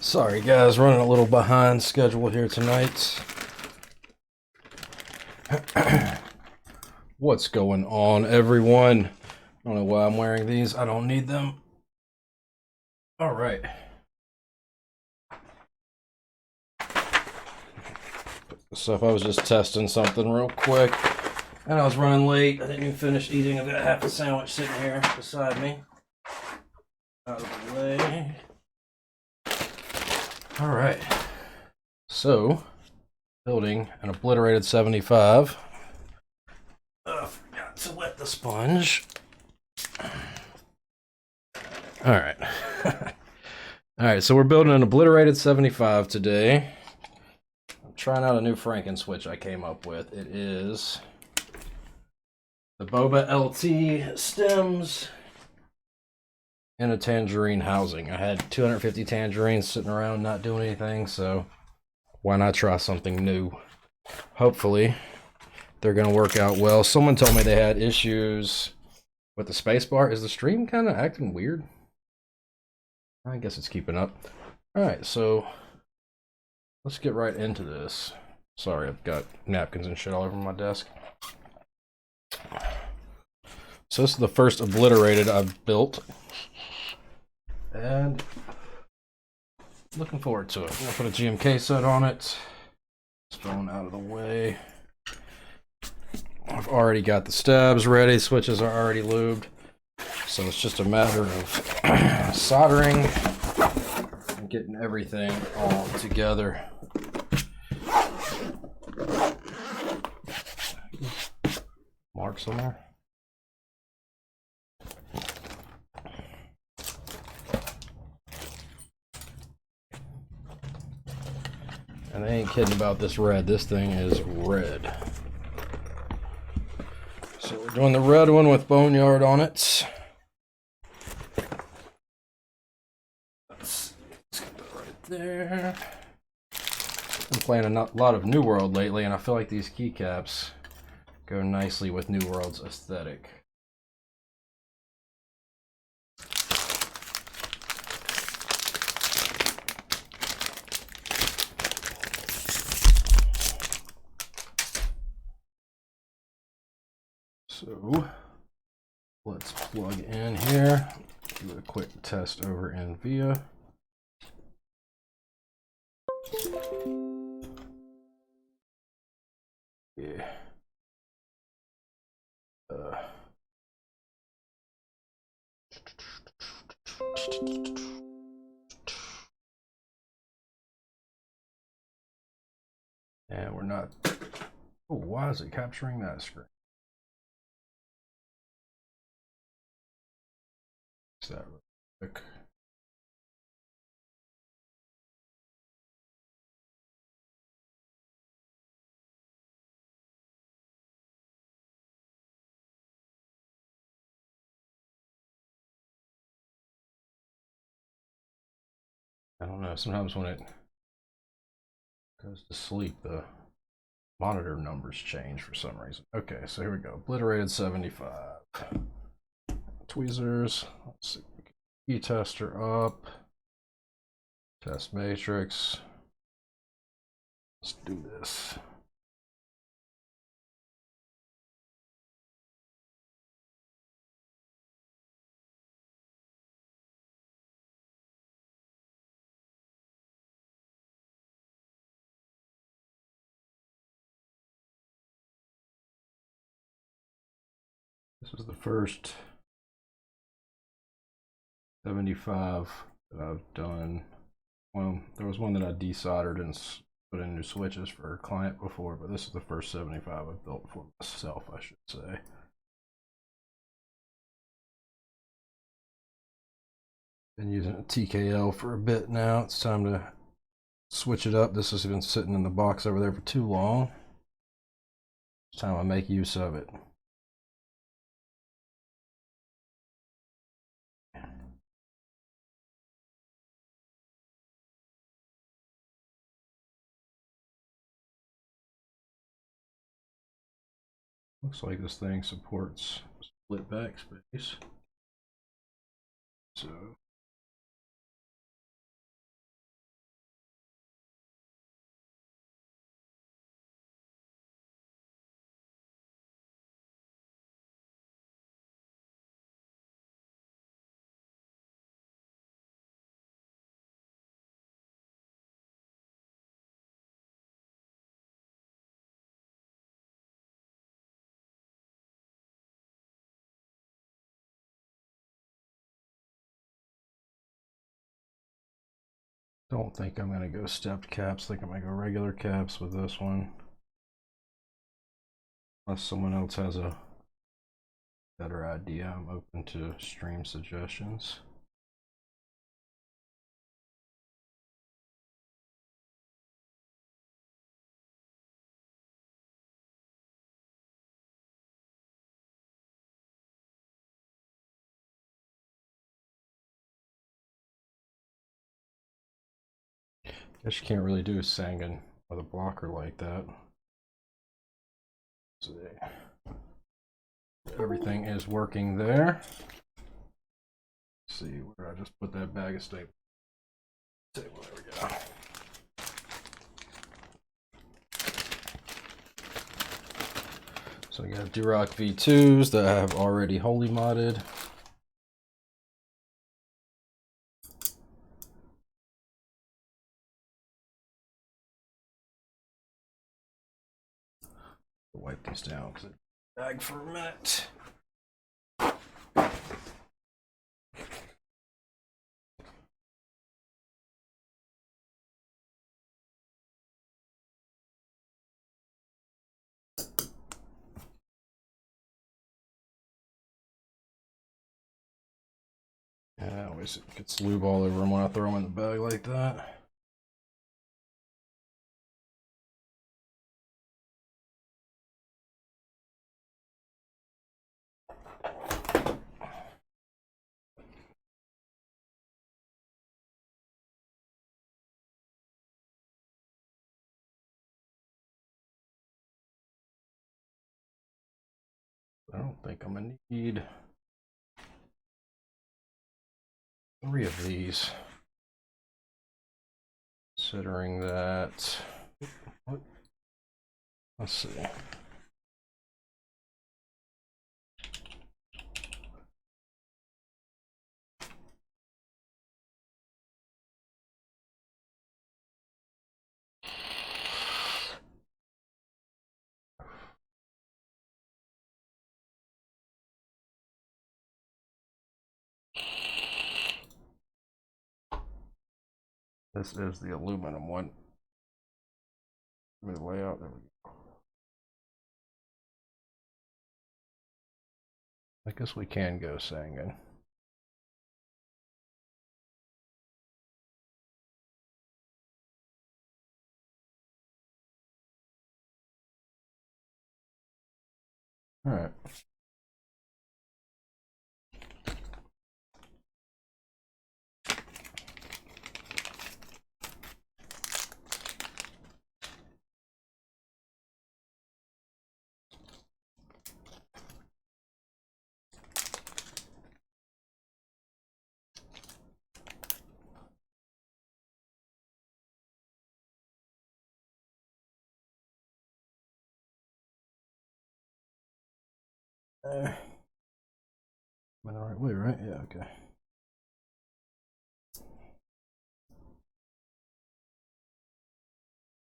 Sorry guys, running a little behind schedule here tonight. What's going on, everyone? I don't know why I'm wearing these. I don't need them. All right. So if I was just testing something real quick, and I was running late. I didn't even finish eating. I've got half a sandwich sitting here beside me. Out of the way. All right. So, building an Obliterated 75. Forgot to wet the sponge. All right. All right, so we're building an Obliterated 75 today. I'm trying out a new Frankenswitch I came up with. It is the Boba LT stems and a Tangerine housing. I had 250 Tangerines sitting around not doing anything, so why not try something new? Hopefully, they're going to work out well. Someone told me they had issues with the spacebar. Is the stream kind of acting weird? I guess it's keeping up. All right, so let's get right into this. Sorry, I've got napkins and shit all over my desk. So this is the first Obliterated I've built. And looking forward to it. I'm going to put a GMK set on it. Phone out of the way. I've already got the stabs ready. Switches are already lubed. So it's just a matter of soldering and getting everything all together. Marks on there. And they ain't kidding about this red. This thing is red. So we're doing the red one with Boneyard on it. Let's get that right there. I'm playing a lot of New World lately, and I feel like these keycaps go nicely with New World's aesthetic. So let's plug in here, do a quick test over in VIA. Yeah. And we're not. Oh, why is it capturing that screen? Is that real quick? I don't know. Sometimes when it goes to sleep, the monitor numbers change for some reason. Okay, so here we go. Obliterated 75. Tweezers. Let's see. Key tester up. Test matrix. Let's do this. This is the first 75 that I've done. Well, there was one that I desoldered and put in new switches for a client before, but this is the first 75 I've built for myself, I should say. Been using a TKL for a bit now. It's time to switch it up. This has been sitting in the box over there for too long. It's time I make use of it. Looks like this thing supports split backspace. So Don't think I'm going to go stepped caps. Think I'm going to go regular caps with this one. Unless someone else has a better idea, I'm open to stream suggestions. Guess you can't really do Sangan with a blocker like that. So everything is working there. Let's see, where did I just put that bag of staples? There we go. So we got Durock V2s that I have already holy modded. Wipe these down because it bag for a minute. Yeah, always gets lube all over them when I throw them in the bag like that. I don't think I'm gonna need 3 of these. Considering that, let's see. This is the aluminum one. Let me lay out. There we go. I guess we can go Sangan. All right. Am I the right way, right? Yeah, okay.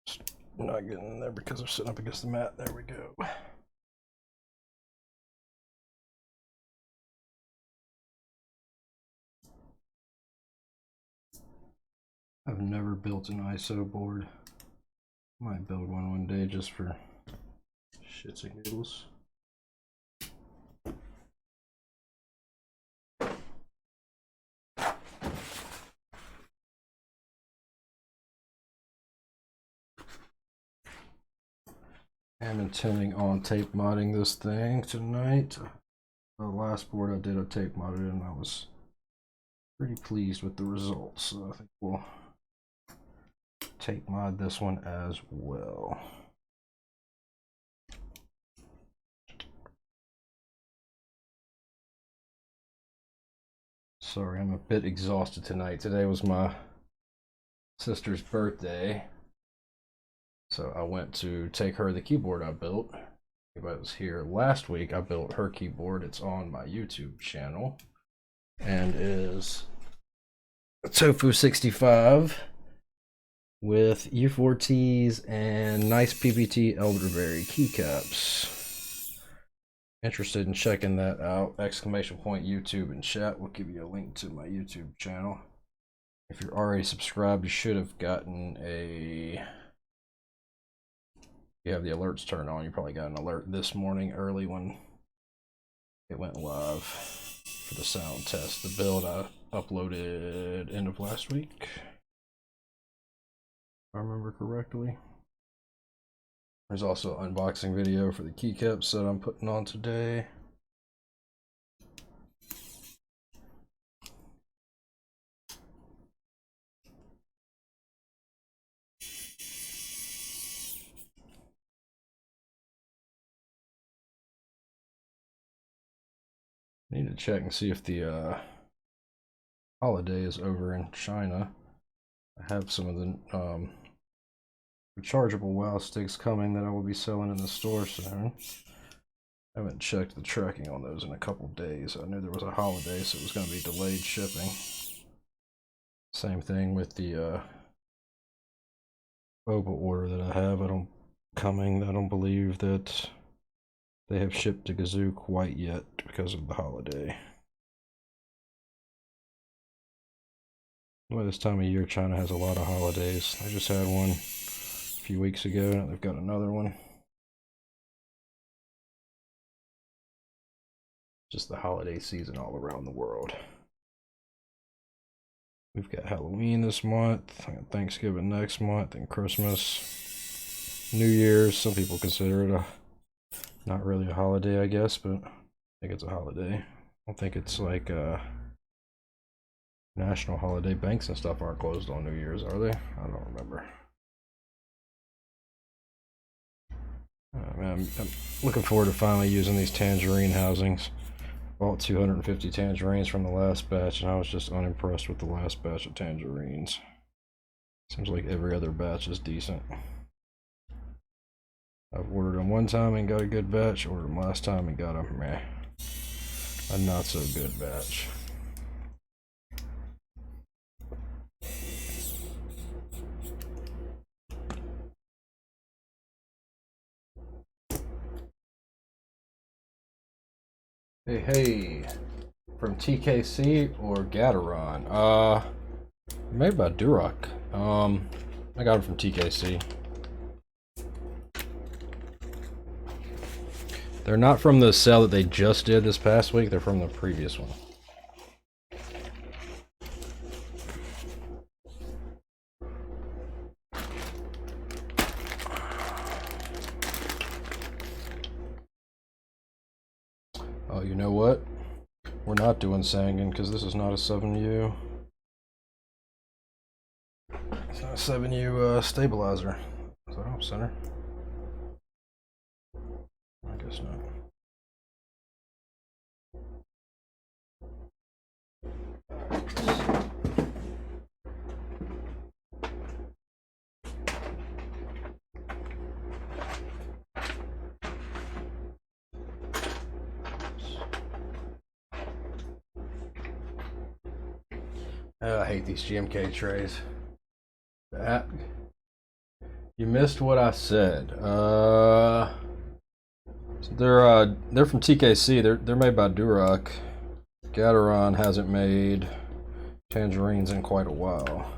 Just not getting in there because they're sitting up against the mat. There we go. I've never built an ISO board. Might build one day just for shits and giggles. I'm intending on tape modding this thing tonight. The last board I did a tape modded and I was pretty pleased with the results. So I think we'll tape mod this one as well. Sorry, I'm a bit exhausted tonight. Today was my sister's birthday. So I went to take her the keyboard I built. If I was here last week, I built her keyboard. It's on my YouTube channel and is a Tofu 65 with U4Ts and nice PBT elderberry keycaps. Interested in checking that out? !YouTube in chat will give you a link to my YouTube channel. if you're already subscribed, you should have gotten a... You have the alerts turned on. You probably got an alert this morning early when it went live for the sound test. The build I uploaded end of last week, if I remember correctly. There's also an unboxing video for the keycaps that I'm putting on today. I need to check and see if the holiday is over in China. I have some of the rechargeable WoW sticks coming that I will be selling in the store soon. I haven't checked the tracking on those in a couple days. I knew there was a holiday, so it was going to be delayed shipping. Same thing with the boba order that I have. I don't believe that they have shipped to Gazzew quite yet because of the holiday. Well, this time of year, China has a lot of holidays. I just had one a few weeks ago, and they've got another one. Just the holiday season all around the world. We've got Halloween this month, Thanksgiving next month, and Christmas, New Year's. Some people consider it not really a holiday, I guess, but I think it's a holiday. I don't think it's like a national holiday. Banks and stuff aren't closed on New Year's, are they? I don't remember. I'm looking forward to finally using these tangerine housings. Bought 250 tangerines from the last batch, and I was just unimpressed with the last batch of tangerines. Seems like every other batch is decent. I've ordered them one time and got a good batch, ordered them last time and got a not so good batch. Hey, from TKC or Gatteron? Made by Duroc. I got them from TKC. They're not from the sale that they just did this past week, they're from the previous one. Oh, you know what? We're not doing Sanguine because this is not a 7U. It's not a 7U stabilizer. Is that off center? I guess not. I hate these GMK trays. You missed what I said. They're from TKC. They're made by Duroc. Gatteron hasn't made tangerines in quite a while.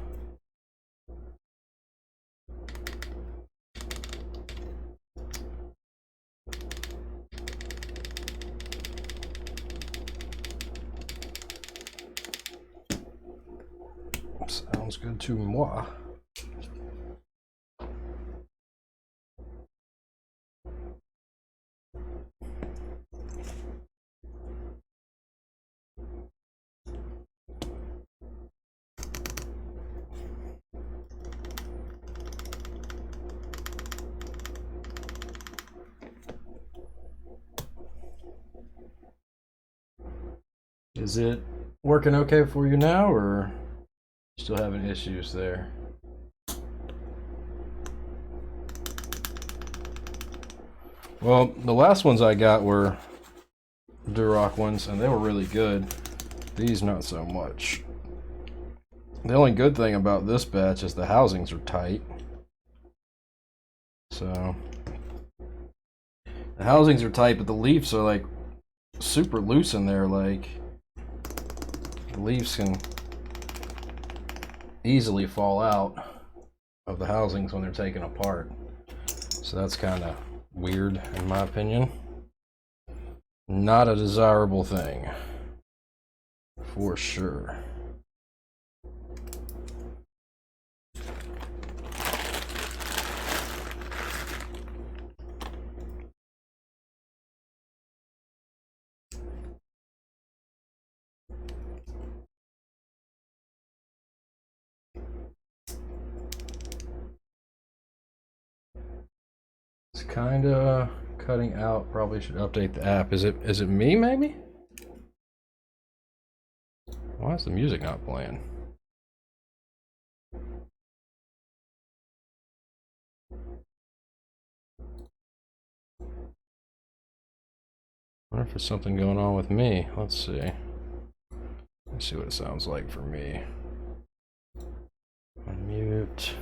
Sounds good to moi. Is it working okay for you now, or still having issues there? Well, the last ones I got were Duroc ones, and they were really good. These, not so much. The only good thing about this batch is the housings are tight. So, the housings are tight, but the leaves are like super loose in there. Like, the leaves can easily fall out of the housings when they're taken apart. So that's kind of weird in my opinion. Not a desirable thing, for sure. It's kind of cutting out. Probably should update the app. Is it me maybe? Why is the music not playing? I wonder if there's something going on with me. Let's see. Let's see what it sounds like for me. Unmute.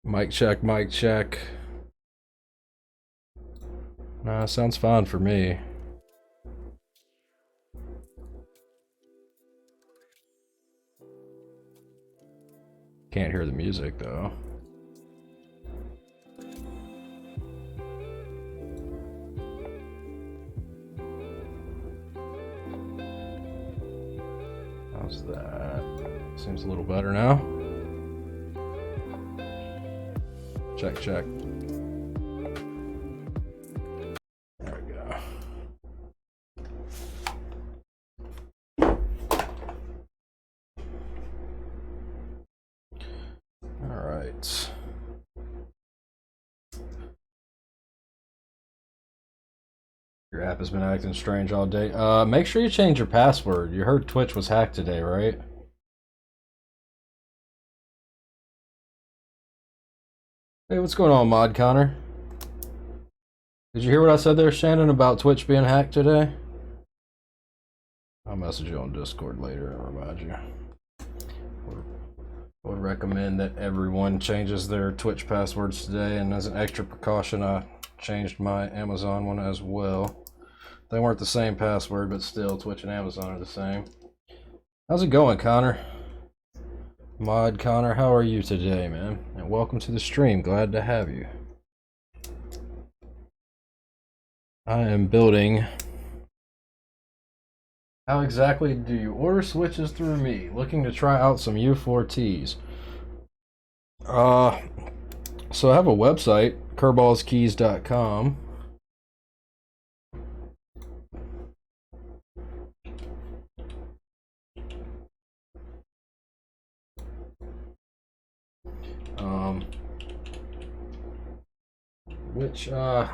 Mic check, mic check. Nah, sounds fine for me. Can't hear the music though. How's that? Seems a little better now. Check, check. There we go. All right. Your app has been acting strange all day. Make sure you change your password. You heard Twitch was hacked today, right? Hey, what's going on, Mod Connor? Did you hear what I said there, Shannon, about Twitch being hacked today? I'll message you on Discord later and remind you. I would recommend that everyone changes their Twitch passwords today, and as an extra precaution, I changed my Amazon one as well. They weren't the same password, but still, Twitch and Amazon are the same. How's it going, Connor? Mod Connor, how are you today, man? And welcome to the stream. Glad to have you. I am building. How exactly do you order switches through me? Looking to try out some U4Ts. So I have a website, kirballskeys.com.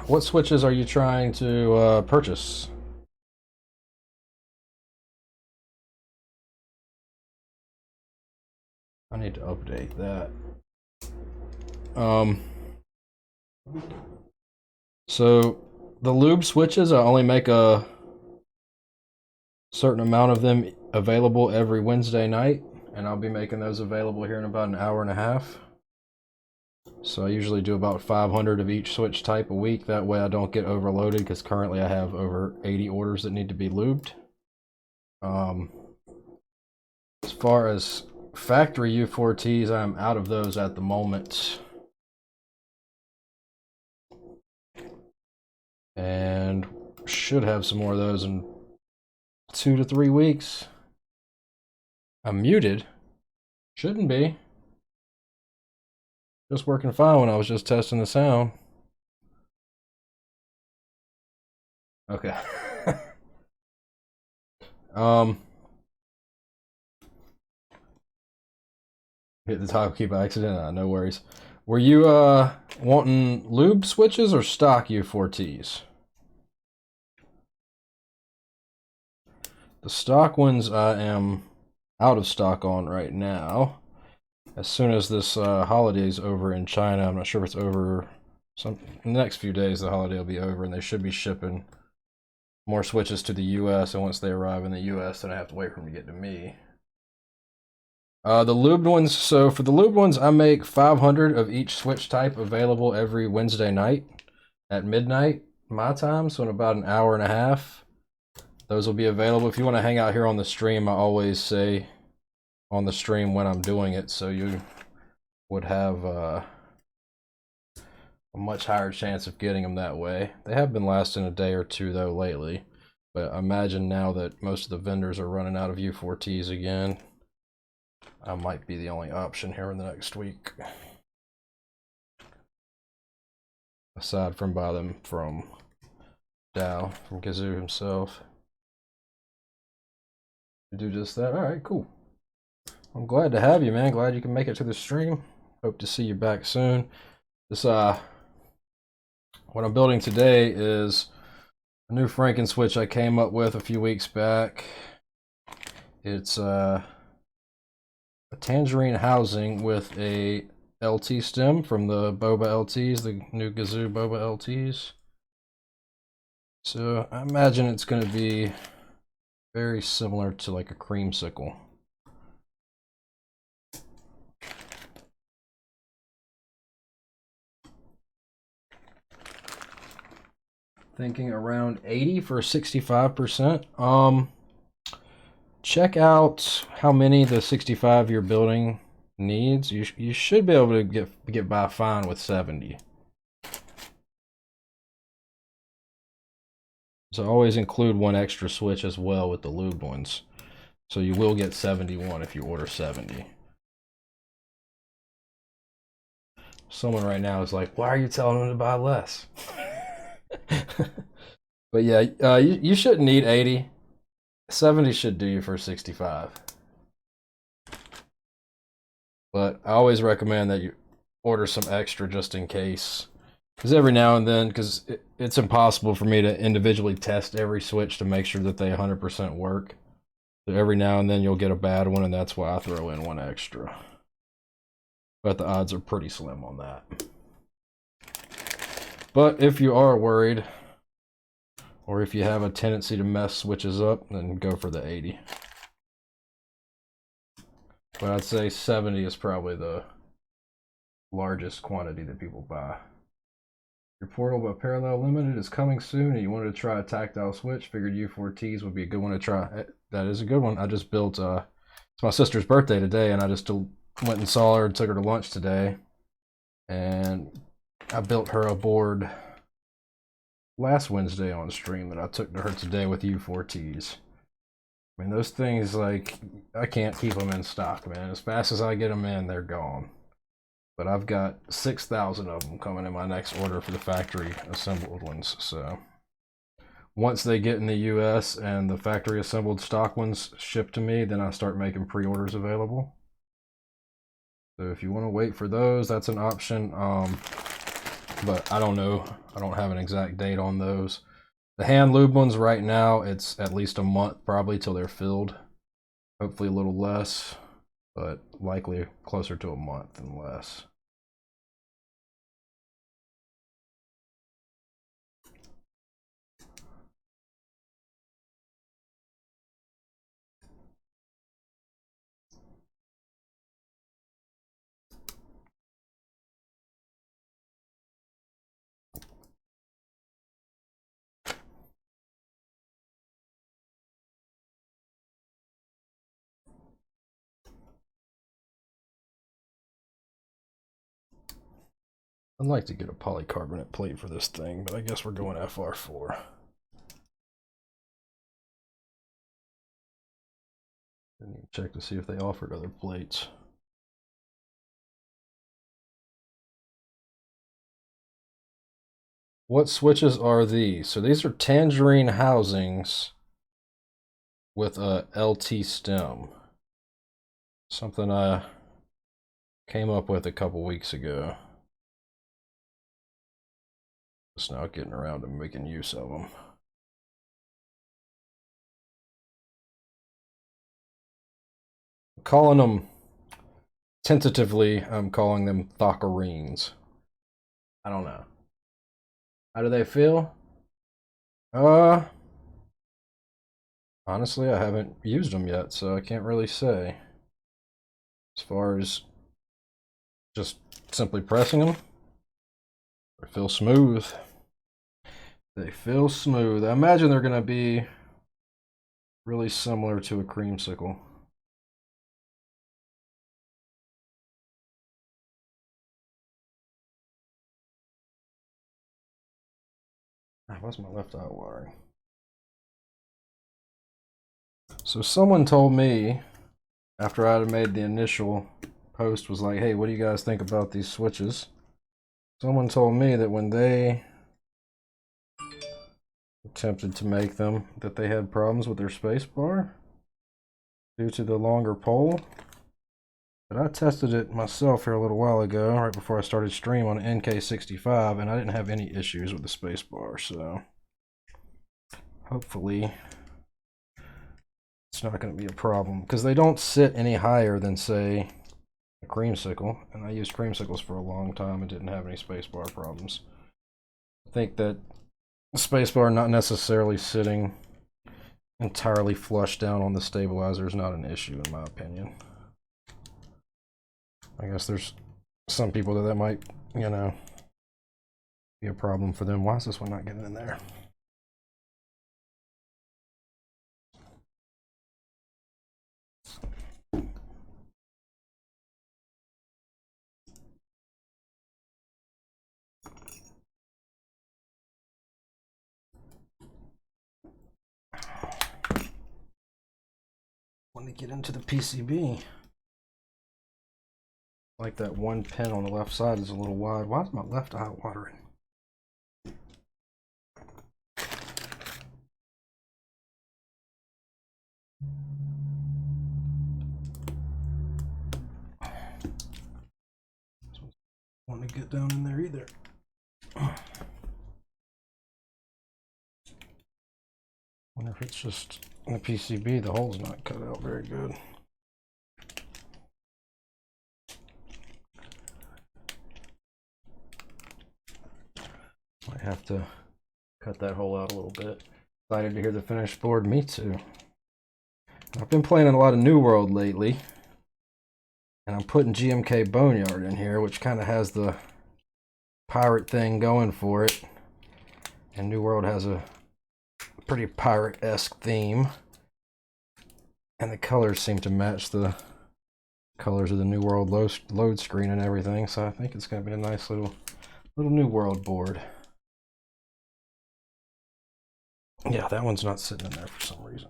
What switches are you trying to purchase? I need to update that. So the lube switches, I only make a certain amount of them available every Wednesday night, and I'll be making those available here in about an hour and a half. So I usually do about 500 of each switch type a week. That way I don't get overloaded, because currently I have over 80 orders that need to be lubed. As far as factory U4Ts, I'm out of those at the moment. And should have some more of those in 2 to 3 weeks. I'm muted. Shouldn't be. Just working fine when I was just testing the sound. Okay. Hit the top key by accident. No worries. Were you wanting lube switches or stock U4Ts? The stock ones I am out of stock on right now. As soon as this holiday's over in China, I'm not sure if it's over. In the next few days, the holiday will be over, and they should be shipping more switches to the U.S. And once they arrive in the U.S., then I have to wait for them to get to me. The lubed ones. So for the lubed ones, I make 500 of each switch type available every Wednesday night at midnight my time, so in about an hour and a half. those will be available. If you want to hang out here on the stream, I always say on the stream when I'm doing it, so you would have a much higher chance of getting them that way. They have been lasting a day or two though lately, but I imagine now that most of the vendors are running out of U4Ts again, I might be the only option here in the next week. Aside from buy them from Dow, from Gazzew himself. Do just that. All right, cool. I'm glad to have you, man. Glad you can make it to the stream. Hope to see you back soon. This what I'm building today is a new Frankenswitch I came up with a few weeks back. It's a Tangerine housing with a LT stem from the Boba LTs, the new Gazzew Boba LTs. So I imagine it's going to be very similar to like a creamsicle. Thinking around 80 for 65%. Check out how many the 65 you're building needs. You should be able to get by fine with 70. So always include one extra switch as well with the lubed ones. So you will get 71 if you order 70. Someone right now is like, why are you telling them to buy less? But yeah, you shouldn't need 80. 70 should do you for 65. But I always recommend that you order some extra just in case. Because every now and then, because it's impossible for me to individually test every switch to make sure that they 100% work. So every now and then you'll get a bad one, and that's why I throw in one extra. But the odds are pretty slim on that. But if you are worried, or if you have a tendency to mess switches up, then go for the 80. But I'd say 70 is probably the largest quantity that people buy. Your Portal by Parallel Limited is coming soon, and you wanted to try a tactile switch. Figured U4Ts would be a good one to try. That is a good one. I just built, it's my sister's birthday today, and I just went and saw her and took her to lunch today. And I built her a board last Wednesday on stream that I took to her today with U4Ts. I mean, those things, like, I can't keep them in stock, man. As fast as I get them in, they're gone. But I've got 6,000 of them coming in my next order for the factory assembled ones. So once they get in the US and the factory assembled stock ones ship to me, then I start making pre-orders available. So if you want to wait for those, that's an option. But I don't know. I don't have an exact date on those. The hand lube ones right now, it's at least a month probably till they're filled. Hopefully a little less, but likely closer to a month than less. I'd like to get a polycarbonate plate for this thing, but I guess we're going FR4. I need to check to see if they offered other plates. What switches are these? So these are Tangerine housings with a LT stem. Something I came up with a couple weeks ago. Just now getting around to making use of them. Calling them, tentatively, I'm calling them Tangerines. I don't know. How do they feel? Honestly, I haven't used them yet, so I can't really say. As far as just simply pressing them, they feel smooth. They feel smooth. I imagine they're going to be really similar to a creamsicle. What's my left eye watering? So someone told me after I had made the initial post, was like, hey, what do you guys think about these switches? Someone told me that when they attempted to make them, that they had problems with their space bar due to the longer pole. But I tested it myself here a little while ago, right before I started stream on NK65, and I didn't have any issues with the space bar, so hopefully it's not going to be a problem, because they don't sit any higher than, say, a creamsicle, and I used creamsicles for a long time and didn't have any spacebar problems. I think that the spacebar not necessarily sitting entirely flush down on the stabilizer is not an issue in my opinion. I guess there's some people that might, you know, be a problem for them. Why is this one not getting in there? When they get into the PCB, like that one pin on the left side is a little wide. Why is my left eye watering? Want to get down in there either. Wonder if it's just in the PCB, the hole's not cut out very good. Might have to cut that hole out a little bit. Excited to hear the finished board. Me too. I've been playing a lot of New World lately, and I'm putting GMK Boneyard in here, which kind of has the pirate thing going for it. And New World has a pretty pirate-esque theme, and the colors seem to match the colors of the New World load screen and everything, so I think it's going to be a nice little New World board. Yeah, that one's not sitting in there for some reason.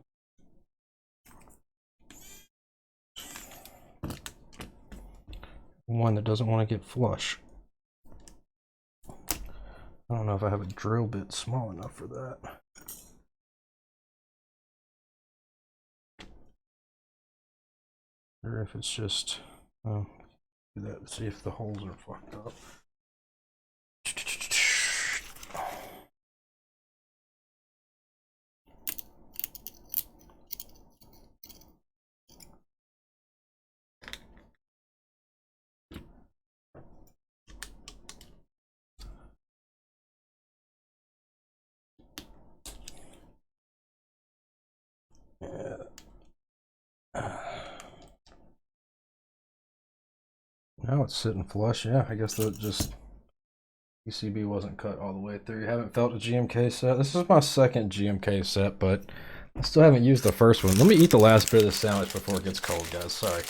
One that doesn't want to get flush. I don't know if I have a drill bit small enough for that. Or if it's just, do that to see if the holes are fucked up. Now it's sitting flush. Yeah, I guess that just PCB wasn't cut all the way through. You haven't felt a GMK set? This is my second GMK set, but I still haven't used the first one. Let me eat the last bit of this sandwich before it gets cold, guys. Sorry.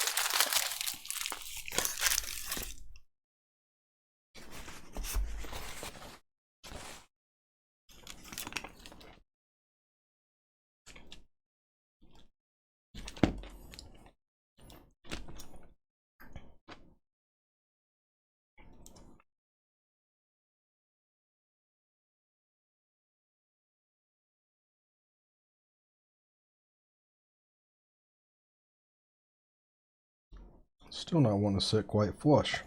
Still not want to sit quite flush.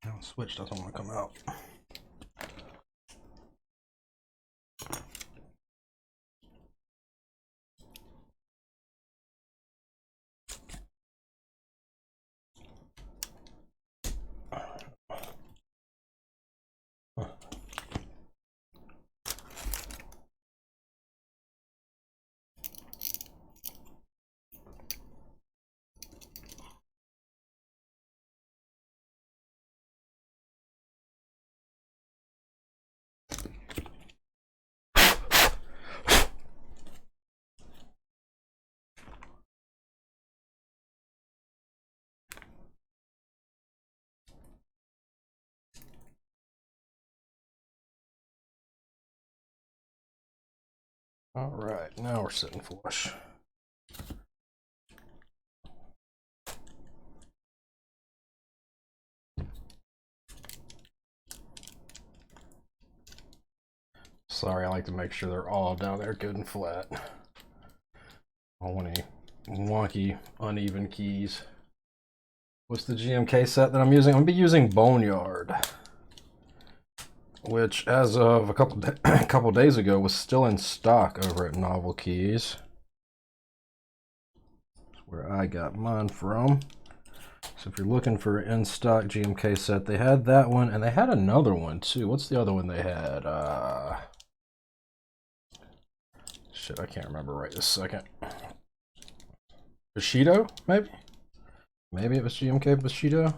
Now the switch doesn't want to come out. All right, now we're sitting flush. Sorry, I like to make sure they're all down there good and flat. I don't want any wonky, uneven keys. What's the GMK set that I'm using? I'm going to be using Boneyard, which as of a couple days ago was still in stock over at Novel Keys. That's where I got mine from. So if you're looking for an in-stock GMK set, they had that one, and they had another one too. What's the other one they had? Shit, I can't remember right this second. Bushido, maybe? Maybe it was GMK Bushido.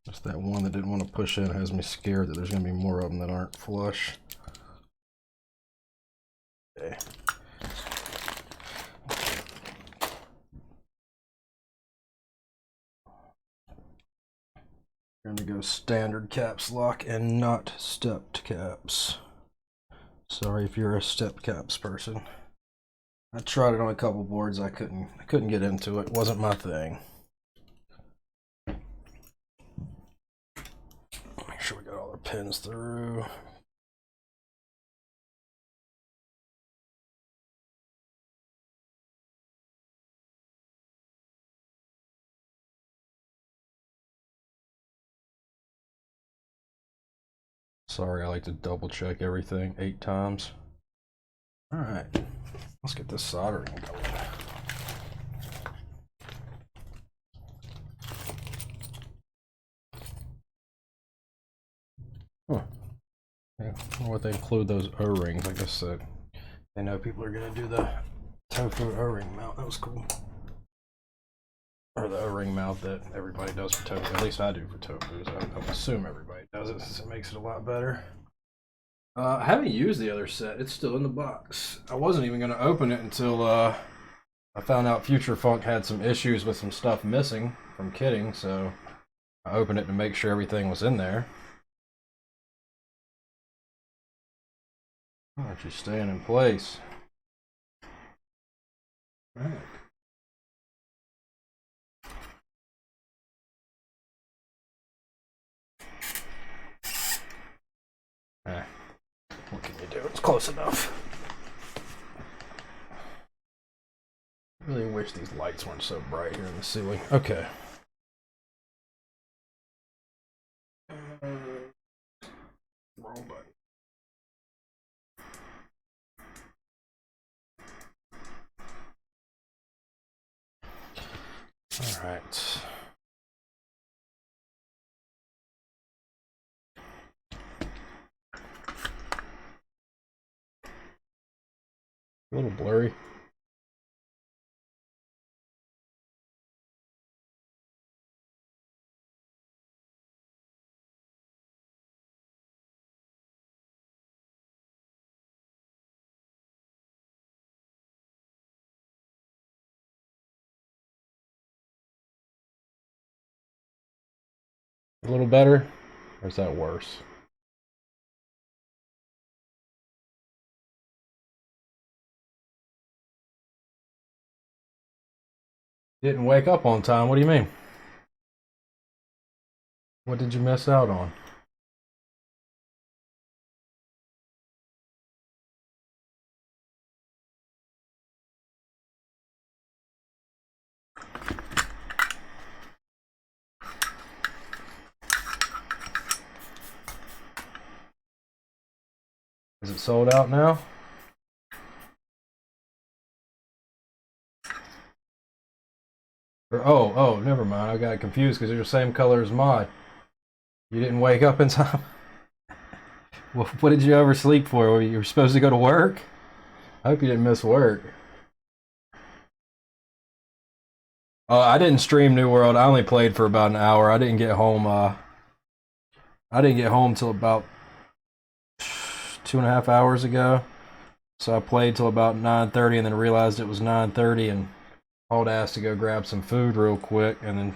Just that one that didn't want to push in has me scared that there's going to be more of them that aren't flush. Okay. We're going to go standard caps lock and not stepped caps. Sorry if you're a stepped caps person. I tried it on a couple boards. I couldn't get into it. It wasn't my thing. Make sure we got all our pins through. Sorry, I like to double check everything 8 times. All right, let's get this soldering going. Huh. Yeah, I wonder what they include those O-rings. I guess that they know people are gonna do the tofu O-ring mount. That was cool. Or the O-ring mount that everybody does for tofu. At least I do for tofu. So I assume everybody does it since it makes it a lot better. I haven't used the other set. It's still in the box. I wasn't even gonna open it until I found out Future Funk had some issues with some stuff missing from kitting. So I opened it to make sure everything was in there. Why aren't you staying in place? All right. What can you do? It's close enough. I really wish these lights weren't so bright here in the ceiling. Okay. Wrong button. All right. A little blurry. A little better? Or is that worse? Didn't wake up on time. What do you mean? What did you miss out on? Is it sold out now? Or, oh, never mind. I got confused because they're the same color as mine. You didn't wake up in time? What did you oversleep for? You were supposed to go to work? I hope you didn't miss work. Oh, I didn't stream New World. I only played for about an hour. I didn't get home. I didn't get home till about 2.5 hours ago. So I played till about 9:30 and then realized it was 9:30 and hauled ass to go grab some food real quick, and then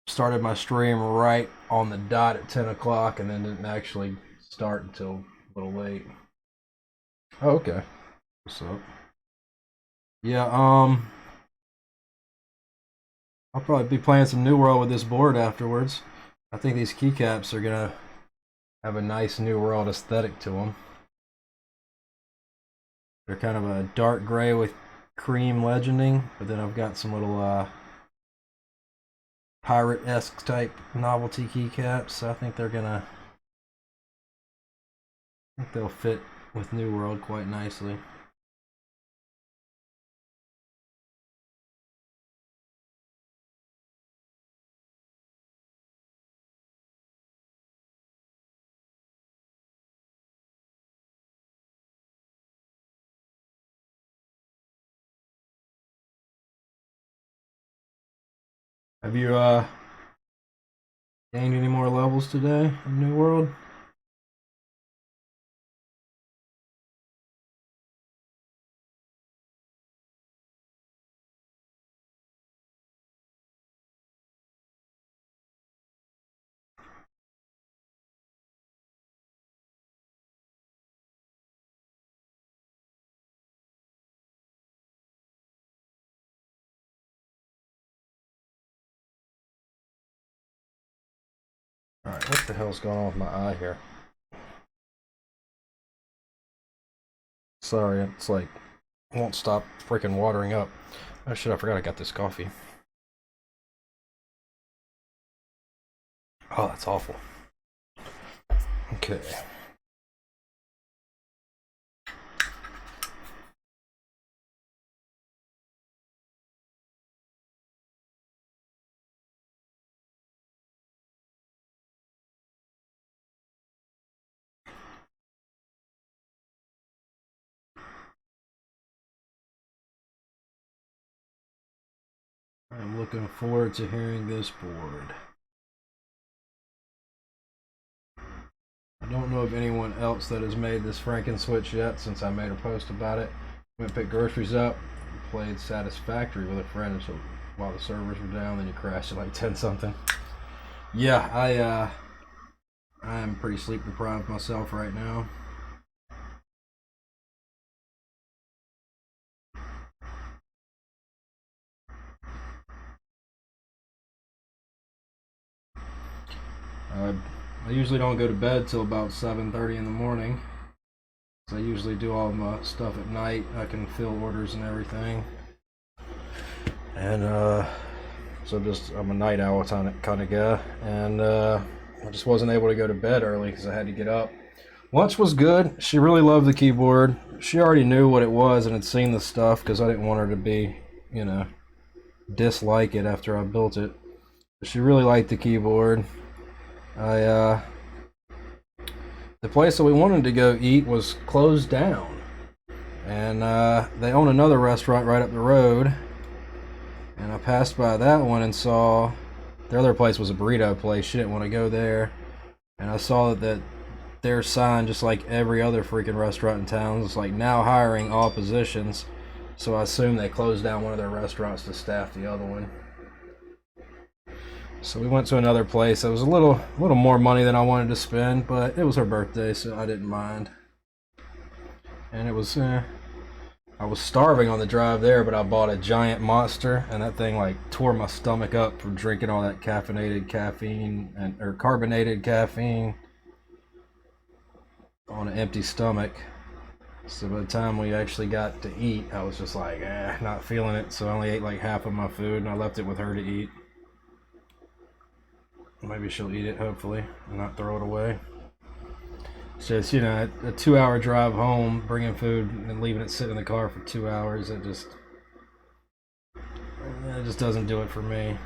started my stream right on the dot at 10 o'clock and then didn't actually start until a little late. Oh, okay. What's up? Yeah, I'll probably be playing some New World with this board afterwards. I think these keycaps are gonna have a nice New World aesthetic to them. They're kind of a dark gray with cream legending, but then I've got some little pirate-esque type novelty keycaps. So I think they'll fit with New World quite nicely. Have you gained any more levels today in New World? Alright, what the hell's going on with my eye here? Sorry, it's like, won't stop freaking watering up. Oh shit, I forgot I got this coffee. Oh, that's awful. Okay. I'm looking forward to hearing this board. I don't know of anyone else that has made this Frankenswitch yet since I made a post about it. Went and picked groceries up, played Satisfactory with a friend until while the servers were down, then you crashed at like 10 something. Yeah, I am pretty sleep deprived myself right now. I usually don't go to bed till about 7:30 in the morning. So I usually do all my stuff at night. I can fill orders and everything. And so I'm a night owl kind of guy. And I just wasn't able to go to bed early because I had to get up. Lunch was good. She really loved the keyboard. She already knew what it was and had seen the stuff because I didn't want her to be, dislike it after I built it. But she really liked the keyboard. The place that we wanted to go eat was closed down, and they own another restaurant right up the road, and I passed by that one and saw the other place was a burrito place. She didn't want to go there, and I saw that their sign, just like every other freaking restaurant in town, is like now hiring all positions, so I assume they closed down one of their restaurants to staff the other one. So we went to another place. It was a little more money than I wanted to spend, but it was her birthday, so I didn't mind. And it was, I was starving on the drive there, but I bought a giant Monster, and that thing like tore my stomach up from drinking all that caffeine or carbonated caffeine on an empty stomach. So by the time we actually got to eat, I was just like, not feeling it. So I only ate like half of my food, and I left it with her to eat. Maybe she'll eat it, hopefully, and not throw it away. It's just, a 2-hour drive home, bringing food and leaving it sit in the car for 2 hours, it just doesn't do it for me.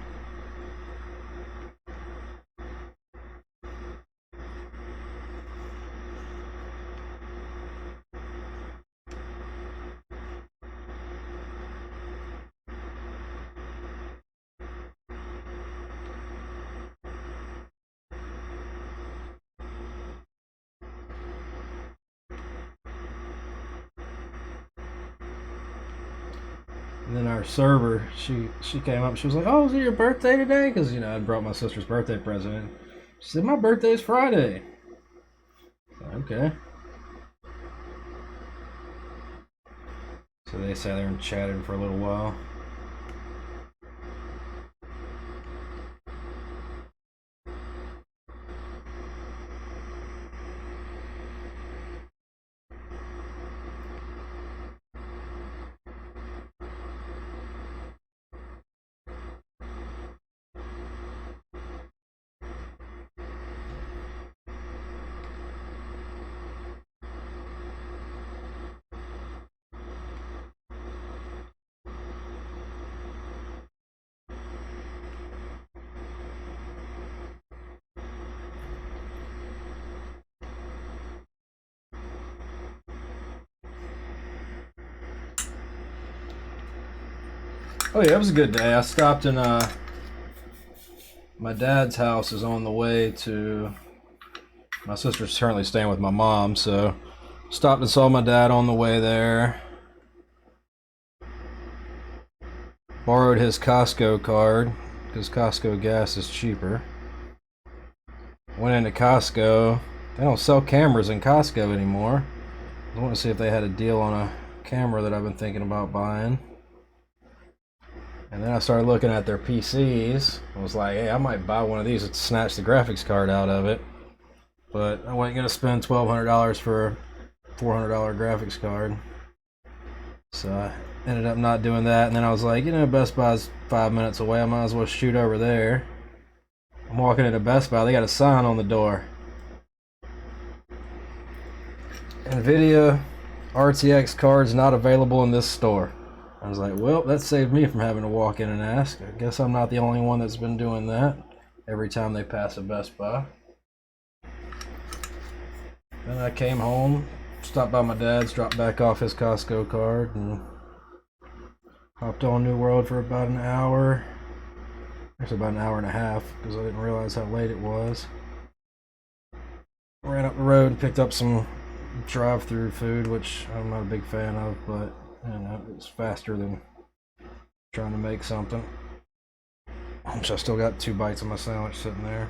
And then our server, she came up. She was like, "Oh, is it your birthday today?" Because you know I brought my sister's birthday present. She said, "My birthday is Friday." Okay. So they sat there and chatted for a little while. Oh yeah, it was a good day. I stopped in my dad's house is on the way to my sister's currently staying with my mom, so stopped and saw my dad on the way there. Borrowed his Costco card because Costco gas is cheaper. Went into Costco. They don't sell cameras in Costco anymore. I want to see if they had a deal on a camera that I've been thinking about buying. And then I started looking at their PCs. I was like, hey, I might buy one of these and snatch the graphics card out of it. But I wasn't going to spend $1,200 for a $400 graphics card. So I ended up not doing that. And then I was like, you know, Best Buy's 5 minutes away. I might as well shoot over there. I'm walking into Best Buy. They got a sign on the door. NVIDIA RTX cards not available in this store. I was like, well, that saved me from having to walk in and ask. I guess I'm not the only one that's been doing that every time they pass a Best Buy. Then I came home, stopped by my dad's, dropped back off his Costco card, and hopped on New World for about an hour. Actually, about an hour and a half, because I didn't realize how late it was. Ran up the road and picked up some drive-through food, which I'm not a big fan of, but you know, it's faster than trying to make something. Which I still got 2 bites of my sandwich sitting there.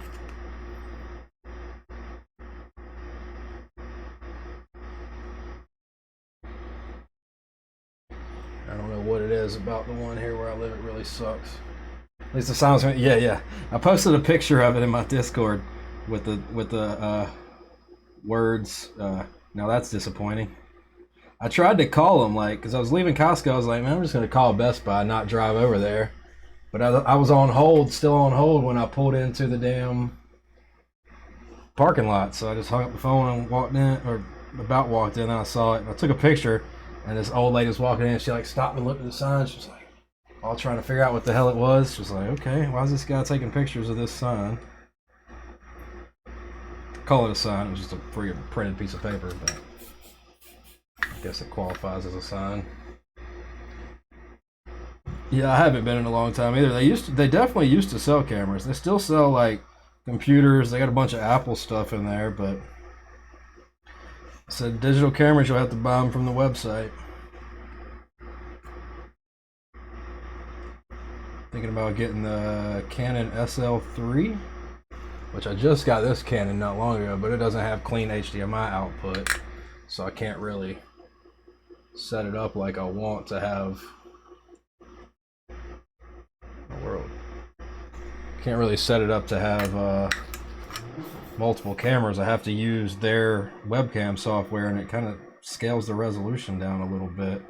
I don't know what it is about the one here where I live. It really sucks. At least the sound's yeah. I posted a picture of it in my Discord with the words. Now that's disappointing. I tried to call them, like, because I was leaving Costco. I was like, man, I'm just going to call Best Buy, not drive over there. But I was on hold, still on hold, when I pulled into the damn parking lot. So I just hung up the phone and walked in, or about walked in, and I saw it. And I took a picture, and this old lady was walking in, and she, like, stopped and looked at the sign. She was like, all trying to figure out what the hell it was. She was like, okay, why is this guy taking pictures of this sign? Call it a sign. It was just a printed piece of paper, but I guess it qualifies as a sign. Yeah, I haven't been in a long time either. They definitely used to sell cameras. They still sell like computers. They got a bunch of Apple stuff in there, but said digital cameras you'll have to buy them from the website. Thinking about getting the Canon SL3, which I just got this Canon not long ago, but it doesn't have clean HDMI output, so I can't really set it up like I want to have. World. Can't really set it up to have multiple cameras. I have to use their webcam software, and it kind of scales the resolution down a little bit.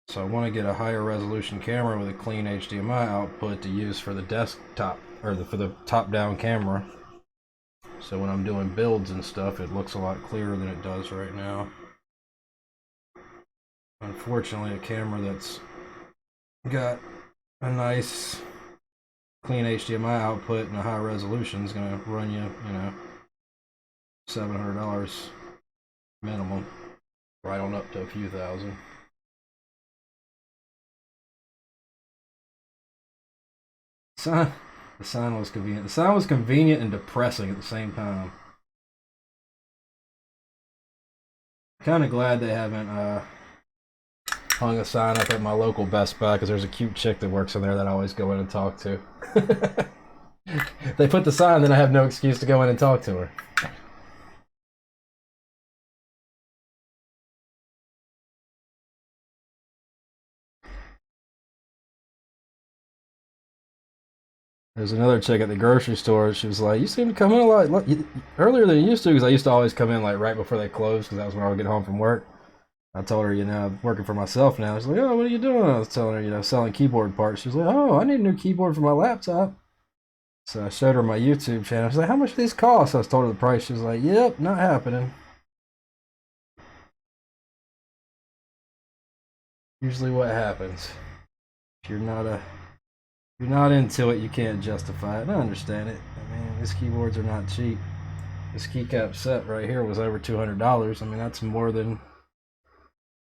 So I want to get a higher resolution camera with a clean HDMI output to use for the desktop, or for the top-down camera. So when I'm doing builds and stuff, it looks a lot clearer than it does right now. Unfortunately, a camera that's got a nice clean HDMI output and a high resolution is going to run you, you know, $700 minimum, right on up to a few thousand. The sign was convenient. The sign was convenient and depressing at the same time. Kind of glad they haven't hung a sign up at my local Best Buy because there's a cute chick that works in there that I always go in and talk to. They put the sign, then I have no excuse to go in and talk to her. There's another chick at the grocery store. She was like, "You seem to come in a lot earlier than you used to," because I used to always come in like right before they closed, because that was when I would get home from work. I told her, I'm working for myself now. She's like, "Oh, what are you doing?" I was telling her, selling keyboard parts. She's like, "Oh, I need a new keyboard for my laptop." So I showed her my YouTube channel. She's like, "How much do these cost?" I was told her the price. She was like, "Yep, not happening." Usually, what happens if you're not into it, you can't justify it. And I understand it. I mean, these keyboards are not cheap. This keycap set right here was over $200. I mean, that's more than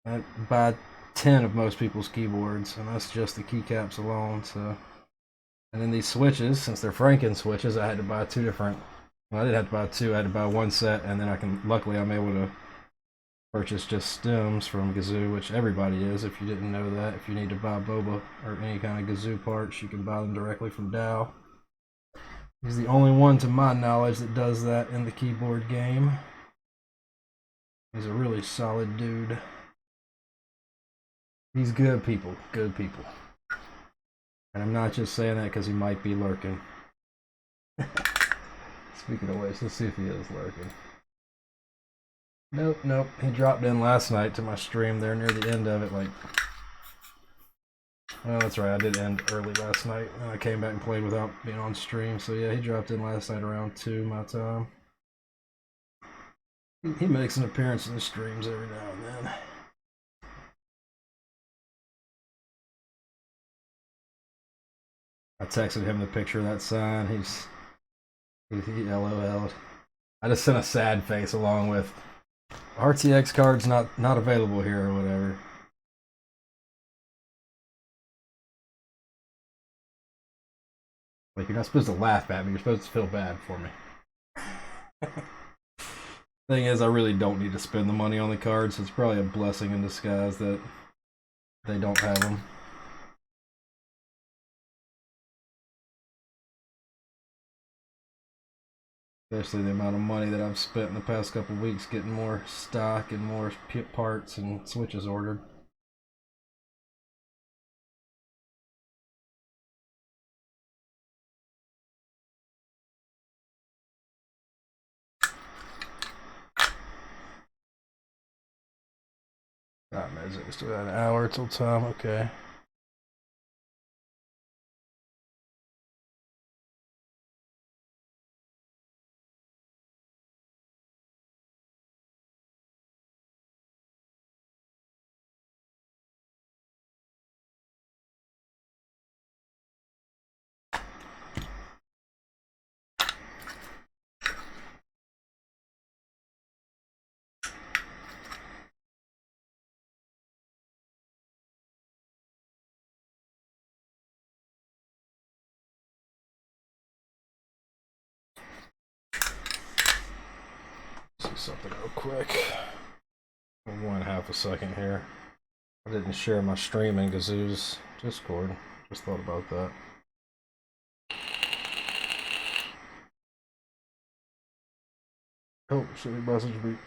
I buy 10 of most people's keyboards, and that's just the keycaps alone. So, and then these switches, since they're Frankenswitches, I had to buy two different. Well, I didn't have to buy two. I had to buy one set, and then Luckily, I'm able to purchase just stems from Gazzew, which everybody is. If you didn't know that, if you need to buy boba or any kind of Gazzew parts, you can buy them directly from Dow. He's the only one, to my knowledge, that does that in the keyboard game. He's a really solid dude. He's good people, good people. And I'm not just saying that because he might be lurking. Speaking of which, let's see if he is lurking. Nope. He dropped in last night to my stream there near the end of it, like... Oh, that's right, I did end early last night, and I came back and played without being on stream. So yeah, he dropped in last night around 2 my time. He makes an appearance in the streams every now and then. I texted him the picture of that sign. He LOL'd. I just sent a sad face along with RTX cards not available here or whatever. Like, you're not supposed to laugh at me. You're supposed to feel bad for me. Thing is, I really don't need to spend the money on the cards. So it's probably a blessing in disguise that they don't have them. Especially the amount of money that I've spent in the past couple weeks getting more stock and more parts and switches ordered. Not amazing. We still got an hour till time. Okay. See something real quick. 1/2 a second here. I didn't share my stream in Gazzew's Discord. Just thought about that. Oh, should we message me?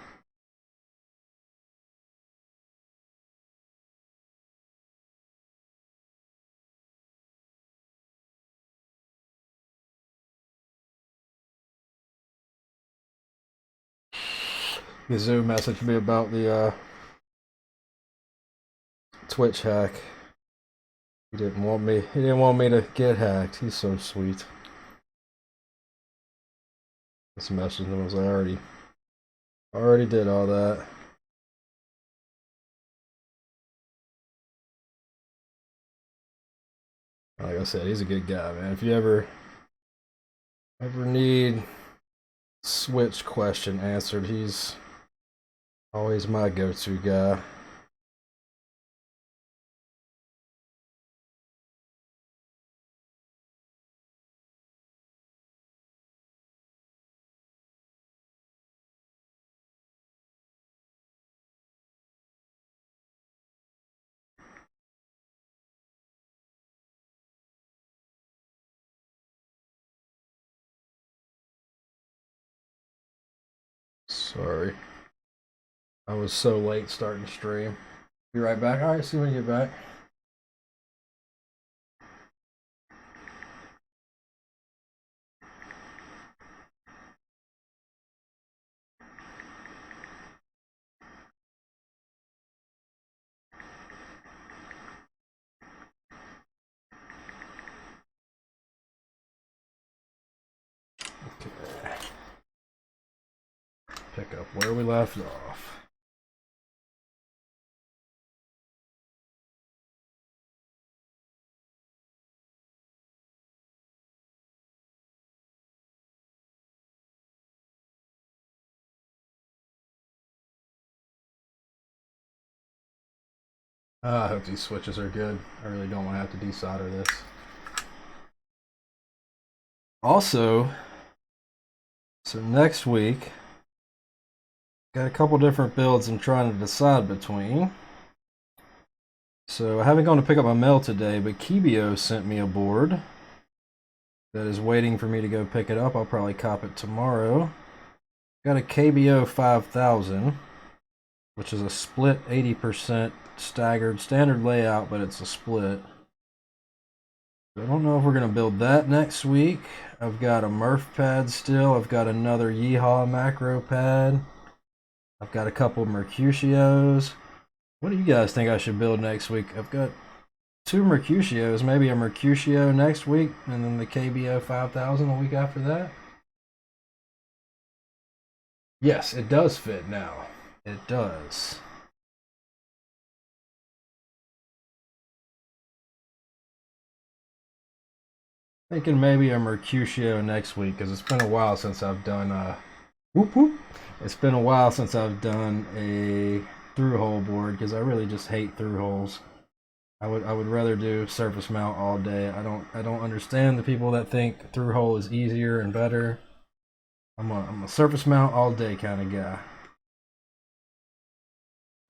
Gazzew messaged me about the Twitch hack. He didn't want me to get hacked. He's so sweet. This message was I already did all that. Like I said, he's a good guy, man. If you ever need Switch question answered, he's always my go-to guy. Sorry. I was so late starting stream. Be right back. Alright, see you when you get back. Okay. Pick up where we left off. I hope these switches are good. I really don't want to have to desolder this. Also, so next week, got a couple different builds I'm trying to decide between. So I haven't gone to pick up my mail today, but Kirball sent me a board that is waiting for me to go pick it up. I'll probably cop it tomorrow. Got a KBO 5000, which is a split 80% staggered standard layout, but it's a split. I don't know if we're going to build that next week. I've got a Murph pad still. I've got another Yeehaw macro pad. I've got a couple Mercutios. What do you guys think I should build next week? I've got 2 Mercutios, maybe a Mercutio next week, and then the KBO 5000 the week after that. Yes, it does fit now. It does. Thinking maybe a Mercutio next week, because it's been a while since I've done whoop whoop. It's been a while since I've done a through hole board, because I really just hate through holes. I would rather do surface mount all day. I don't understand the people that think through hole is easier and better. I'm a surface mount all day kind of guy.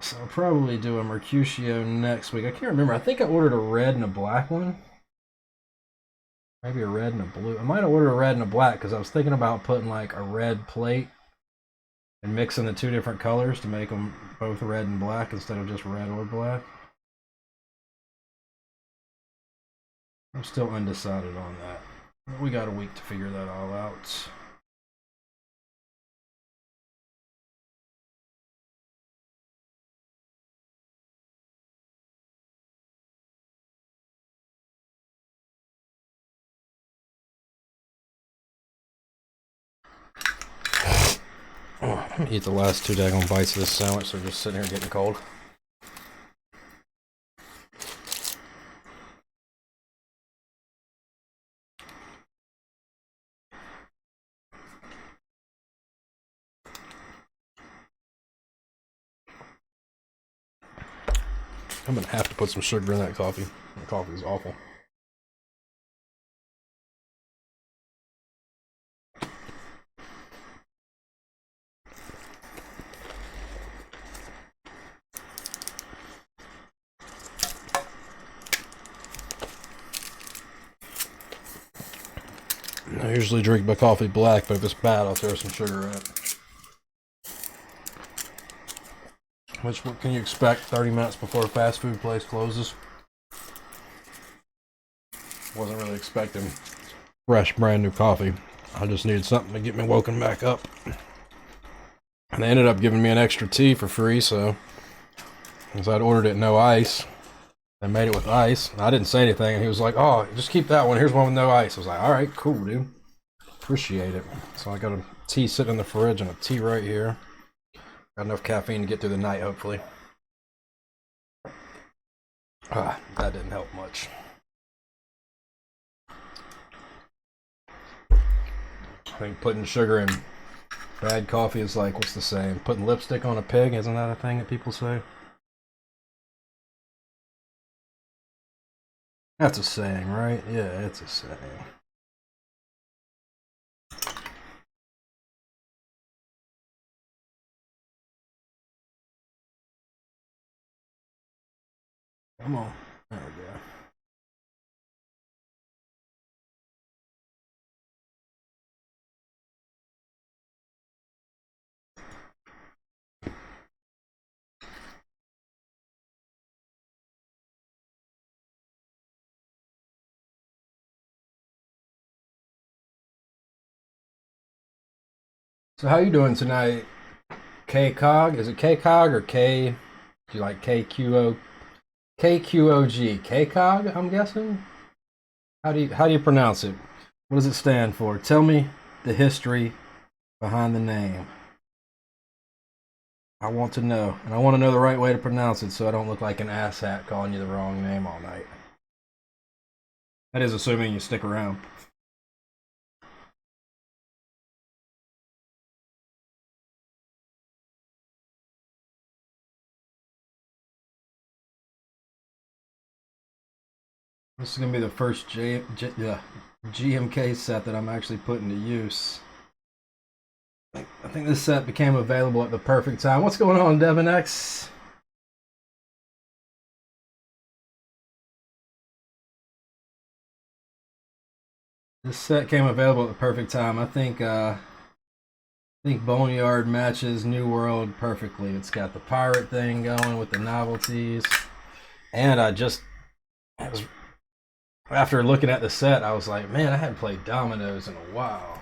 So I'll probably do a Mercutio next week. I can't remember. I think I ordered a red and a black one. Maybe a red and a blue. I might have ordered a red and a black because I was thinking about putting like a red plate and mixing the 2 different colors to make them both red and black instead of just red or black. I'm still undecided on that. We got a week to figure that all out. Oh, I'm gonna eat the last 2 daggone bites of this sandwich, so just sitting here getting cold. I'm gonna have to put some sugar in that coffee. The coffee is awful. I usually drink my coffee black, but if it's bad, I'll throw some sugar in it. Which, what can you expect 30 minutes before a fast food place closes? Wasn't really expecting fresh, brand new coffee. I just needed something to get me woken back up. And they ended up giving me an extra tea for free, so because I'd ordered it no ice, they made it with ice. I didn't say anything, and he was like, "Oh, just keep that one. Here's one with no ice." I was like, "All right, cool, dude. Appreciate it." So I got a tea sitting in the fridge and a tea right here. Got enough caffeine to get through the night, hopefully. That didn't help much. I think putting sugar in bad coffee is like, what's the saying? Putting lipstick on a pig? Isn't that a thing that people say? That's a saying, right? Yeah, it's a saying. Come on. There we go. So how you doing tonight? K-Cog? Is it K-Cog or K? Do you like KQO? KQOG? K-Cog, I'm guessing? How do you pronounce it? What does it stand for? Tell me the history behind the name. I want to know. And I want to know the right way to pronounce it so I don't look like an asshat calling you the wrong name all night. That is assuming you stick around. This is going to be the first GMK set that I'm actually putting to use. I think this set became available at the perfect time. What's going on, Devin X? This set came available at the perfect time. I think Boneyard matches New World perfectly. It's got the pirate thing going with the novelties. And after looking at the set, I was like, man, I hadn't played dominoes in a while.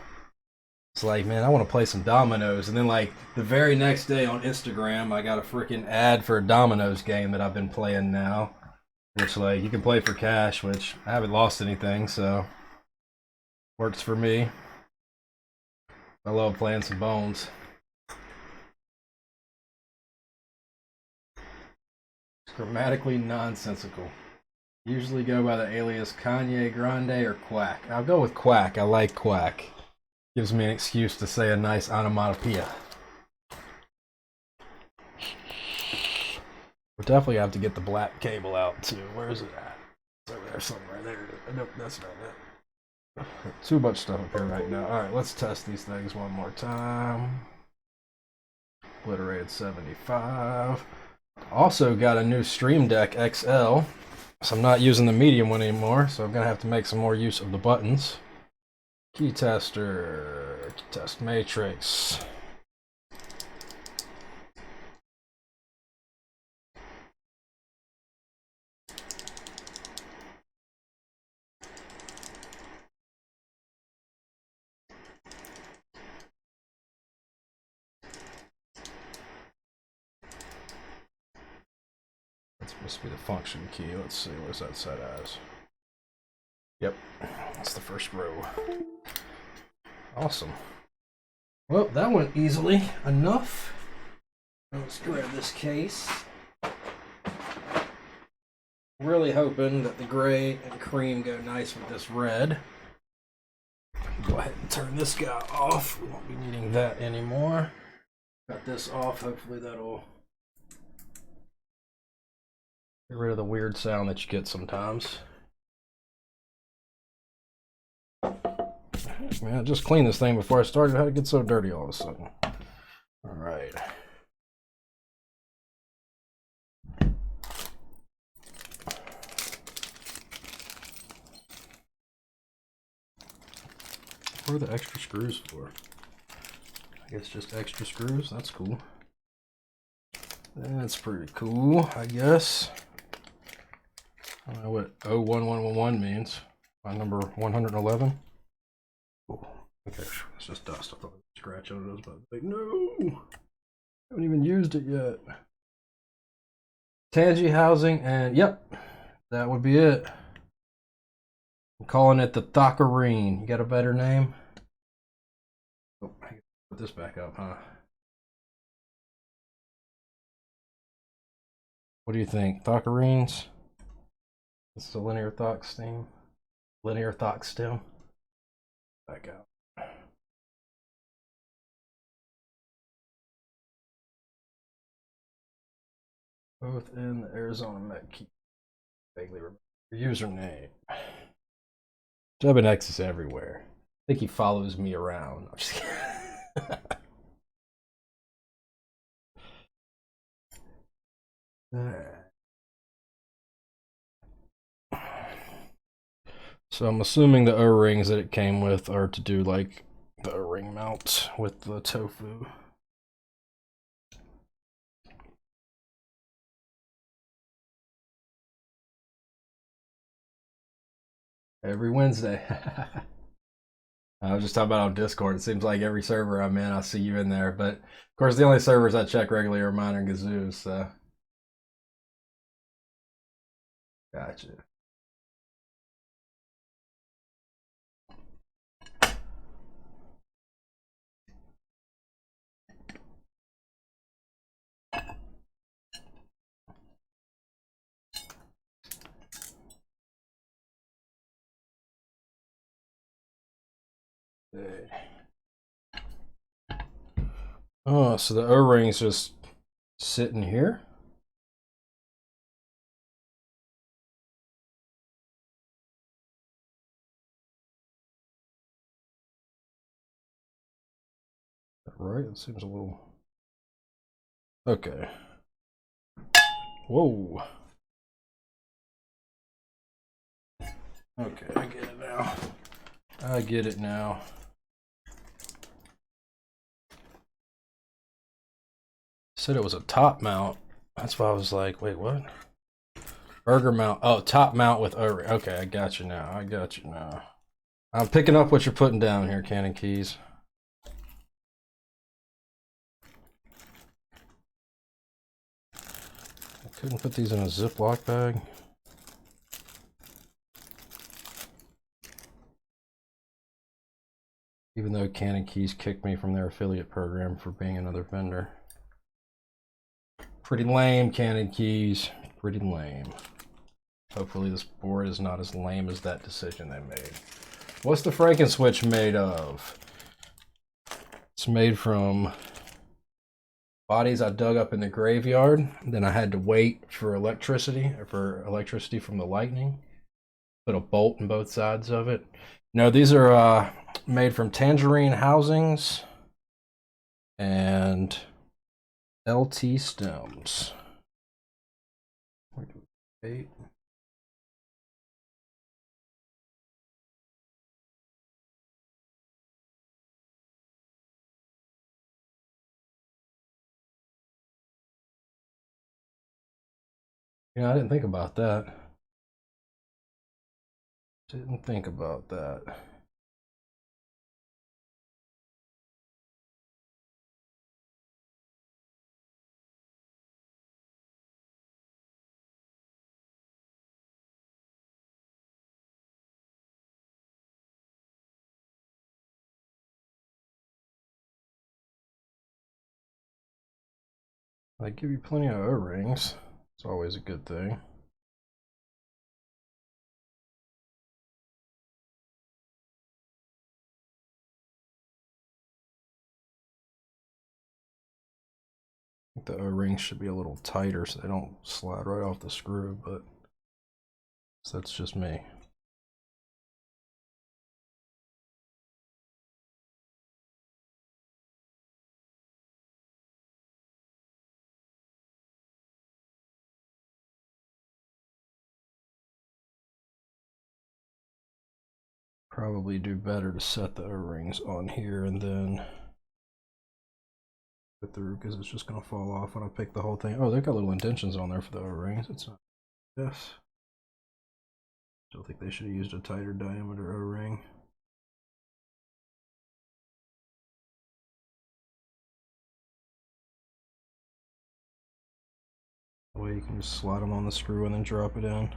It's like, man, I want to play some dominoes. And then, like, the very next day on Instagram, I got a freaking ad for a dominoes game that I've been playing now. Which, like, you can play for cash, which I haven't lost anything, so works for me. I love playing some bones. It's grammatically nonsensical. Usually go by the alias Kanye Grande or Quack. I'll go with Quack. I like Quack. Gives me an excuse to say a nice onomatopoeia. We'll definitely have to get the black cable out too. Where is it at? It's over there somewhere. There it is. Nope, that's not it. Too much stuff up here right now. Alright, let's test these things one more time. Obliterated 75. Also got a new Stream Deck XL. So I'm not using the medium one anymore, so I'm going to have to make some more use of the buttons. Key tester, test matrix. That's supposed to be the function key. Let's see, what is that set as? Yep, that's the first row. Awesome. Well, that went easily enough. Let's grab this case. Really hoping that the gray and cream go nice with this red. Go ahead and turn this guy off. We won't be needing that anymore. Got this off. Hopefully that'll get rid of the weird sound that you get sometimes. Man, I just cleaned this thing before I started. How did it get so dirty all of a sudden? All right. What are the extra screws for? I guess just extra screws. That's cool. That's pretty cool, I guess. I don't know what 01111 means. My number 111. Oh, okay, it's just dust. I thought I'd scratch on it, but like, no, I haven't even used it yet. Tangy housing, and yep, that would be it. I'm calling it the Tangerine. You got a better name? Oh, I can put this back up, huh? What do you think? Tangerines? This is a linear thock stem. Linear thock stem. Back out. Both in the Arizona Met key. Vaguely remember your username. X is everywhere. I think he follows me around. I'm just kidding. So I'm assuming the O-rings that it came with are to do like the O-ring mount with the tofu. Every Wednesday. I was just talking about on Discord. It seems like every server I'm in, I see you in there. But of course, the only servers I check regularly are mine and Gazzew. So, gotcha. Oh, so the O-ring's just sitting here? Right? It seems a little... Okay. Whoa. Okay, I get it now. I get it now. Said it was a top mount. That's why I was like, wait, what? Burger mount. Oh, top mount with O-ring. Okay, I got you now. I got you now. I'm picking up what you're putting down here, Cannon Keys. I couldn't put these in a Ziploc bag. Even though Cannon Keys kicked me from their affiliate program for being another vendor. Pretty lame, Cannon Keys. Pretty lame. Hopefully this board is not as lame as that decision they made. What's the Frankenswitch made of? It's made from bodies I dug up in the graveyard. Then I had to wait for electricity from the lightning. Put a bolt in both sides of it. No, these are made from Tangerine housings and LT stems. 8. Yeah, I didn't think about that. Didn't think about that. They give you plenty of O-rings. It's always a good thing. I think the O-rings should be a little tighter so they don't slide right off the screw, but that's just me. Probably do better to set the O-rings on here and then put through because it's just going to fall off when I pick the whole thing. Oh, they've got little indentions on there for the O-rings. It's not. Yes. Still think they should have used a tighter diameter O-ring. That way you can just slide them on the screw and then drop it in.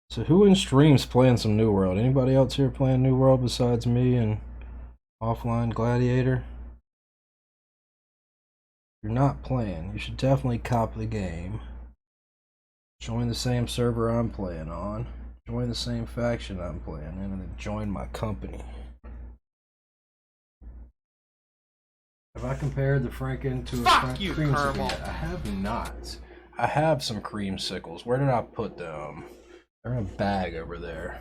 So who in stream's playing some New World? Anybody else here playing New World besides me and Offline Gladiator? If you're not playing, you should definitely cop the game. Join the same server I'm playing on. Join the same faction I'm playing in, and then join my company. Have I compared the Franken to a creamsicle yet? I have not. I have some creamsicles. Where did I put them? They're in a bag over there.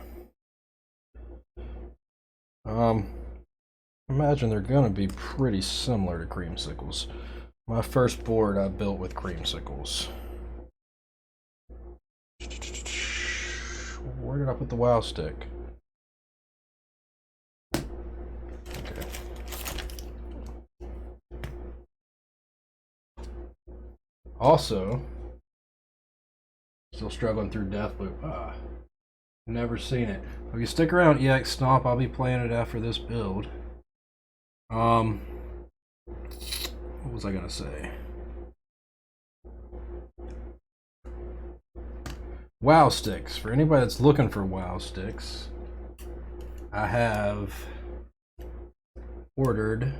Imagine they're gonna be pretty similar to creamsicles. My first board I built with creamsicles. Where did I put the WoW stick? Okay. Also, still struggling through Deathloop. Never seen it. If you stick around EX Stomp, I'll be playing it after this build. What was I gonna say? WoW sticks. For anybody that's looking for WoW sticks, I have ordered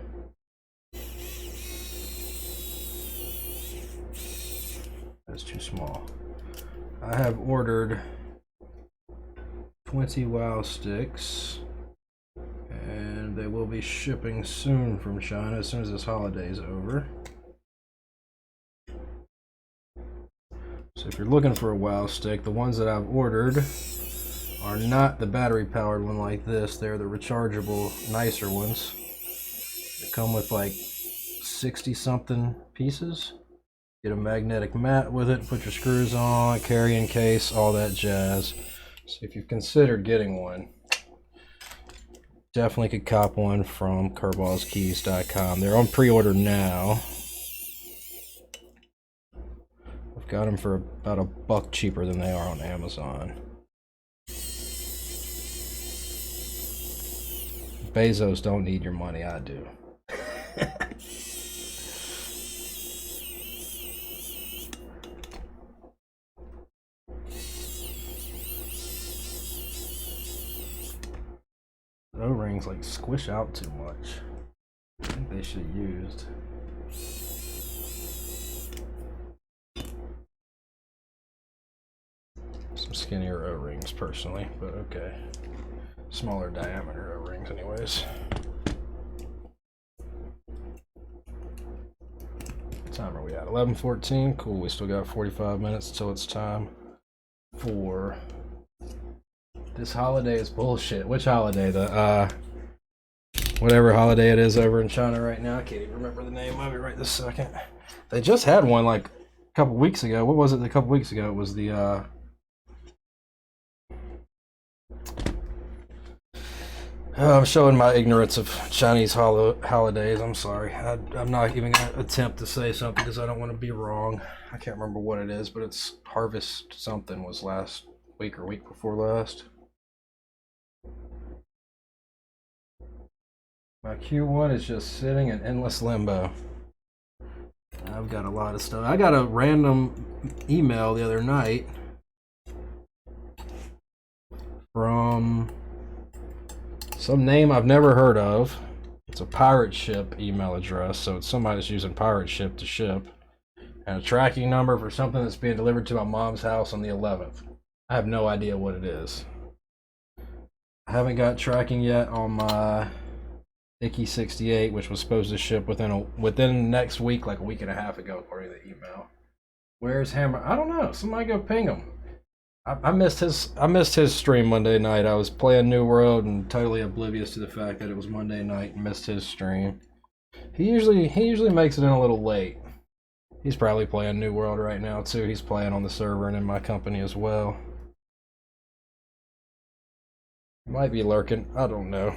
that's too small. I have ordered 20 WoW sticks, and they will be shipping soon from China as soon as this holiday is over. So if you're looking for a WoW stick, the ones that I've ordered are not the battery powered one like this. They're the rechargeable, nicer ones. They come with like 60 something pieces. Get a magnetic mat with it, put your screws on, carrying case, all that jazz. So if you've considered getting one, definitely could cop one from kirballskeys.com. They're on pre-order now. I've got them for about $1 cheaper than they are on Amazon. Bezos don't need your money, I do. O-rings like squish out too much. I think they should have used some skinnier O-rings personally, but okay. Smaller diameter O-rings anyways. What time are we at? 11:14. Cool, we still got 45 minutes till it's time for this holiday is bullshit. Which holiday? The whatever holiday it is over in China right now. I can't even remember the name of it right this second. They just had one like a couple weeks ago. What was it? A couple weeks ago it was the I'm showing my ignorance of Chinese holidays. I'm sorry. I'm not even going to attempt to say something because I don't want to be wrong. I can't remember what it is, but it's Harvest something was last week or week before last. My Q1 is just sitting in endless limbo. I've got a lot of stuff. I got a random email the other night from some name I've never heard of. It's a pirate ship email address, so it's somebody that's using pirate ship to ship. And a tracking number for something that's being delivered to my mom's house on the 11th. I have no idea what it is. I haven't got tracking yet on my Icky 68, which was supposed to ship within next week, like a week and a half ago, according to the email. Where's Hammer? I don't know. Somebody go ping him. I missed his stream Monday night. I was playing New World and totally oblivious to the fact that it was Monday night and missed his stream. He usually makes it in a little late. He's probably playing New World right now too. He's playing on the server and in my company as well. Might be lurking. I don't know.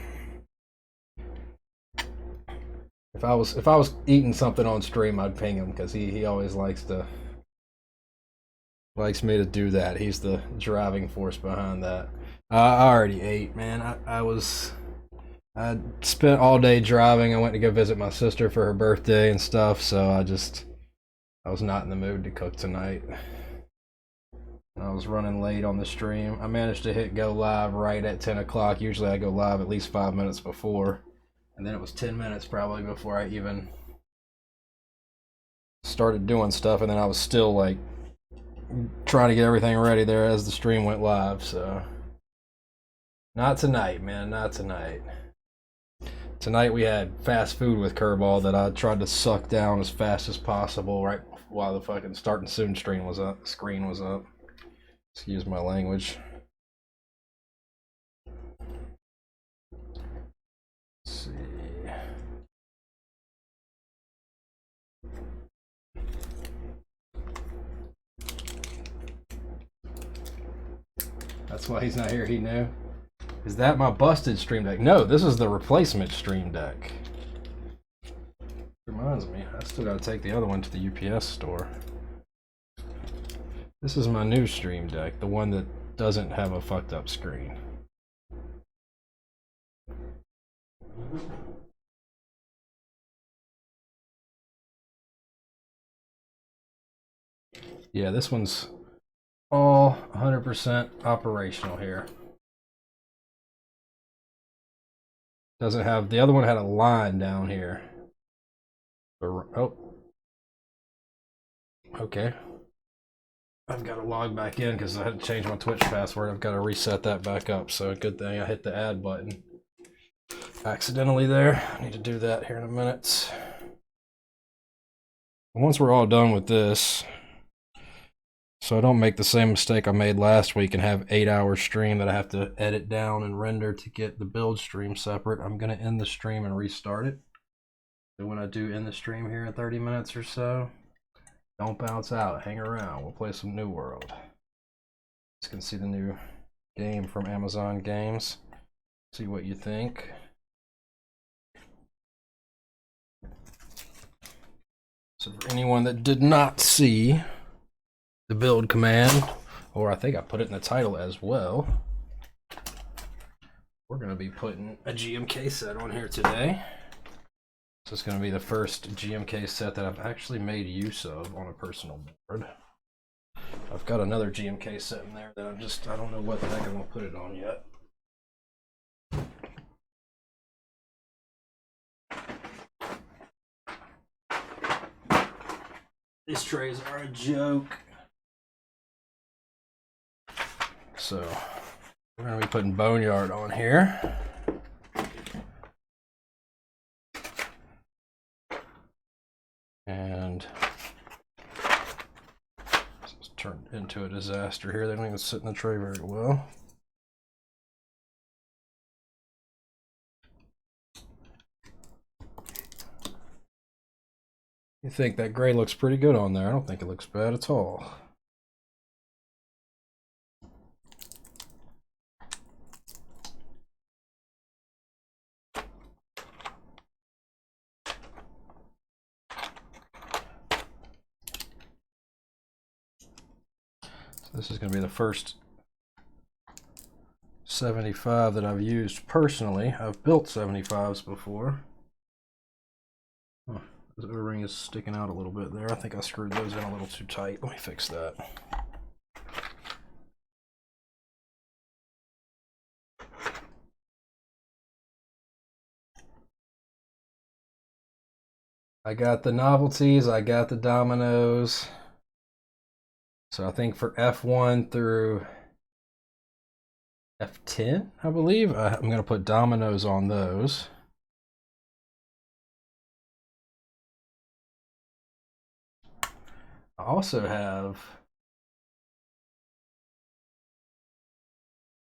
If I was eating something on stream, I'd ping him because he always likes me to do that. He's the driving force behind that. I already ate, man. I spent all day driving. I went to go visit my sister for her birthday and stuff, so I was not in the mood to cook tonight. I was running late on the stream. I managed to hit go live right at 10 o'clock. Usually I go live at least 5 minutes before. And then it was 10 minutes probably before I even started doing stuff. And then I was still like trying to get everything ready there as the stream went live. So not tonight, man, not tonight. Tonight we had fast food with Kirball that I tried to suck down as fast as possible right while the fucking starting soon screen was up. Excuse my language. Let's see. That's why he's not here, he knew. Is that my busted stream deck? No, this is the replacement stream deck. Reminds me, I still gotta take the other one to the UPS store. This is my new stream deck, the one that doesn't have a fucked up screen. Yeah, this one's all 100% operational here. Doesn't have, the other one had a line down here. Oh. Okay. I've got to log back in because I had to change my Twitch password. I've got to reset that back up. So good thing I hit the add button accidentally there. I need to do that here in a minute. Once we're all done with this, so I don't make the same mistake I made last week and have 8-hour stream that I have to edit down and render to get the build stream separate, I'm going to end the stream and restart it. So when I do end the stream here in 30 minutes or so, don't bounce out, hang around, we'll play some New World. You can see the new game from Amazon Games, see what you think. So for anyone that did not see the build command, or I think I put it in the title as well, we're going to be putting a GMK set on here today. So it's going to be the first GMK set that I've actually made use of on a personal board. I've got another GMK set in there that I don't know what the heck I'm going to put it on yet. These trays are a joke. So we're going to be putting Boneyard on here. And it's turned into a disaster here. They don't even sit in the tray very well. You think that gray looks pretty good on there. I don't think it looks bad at all. This is going to be the first 75 that I've used personally. I've built 75s before. Oh, this O-ring is sticking out a little bit there. I think I screwed those in a little too tight. Let me fix that. I got the novelties, I got the dominoes. So I think for F1 through F10, I believe, I'm going to put dominoes on those. I also have,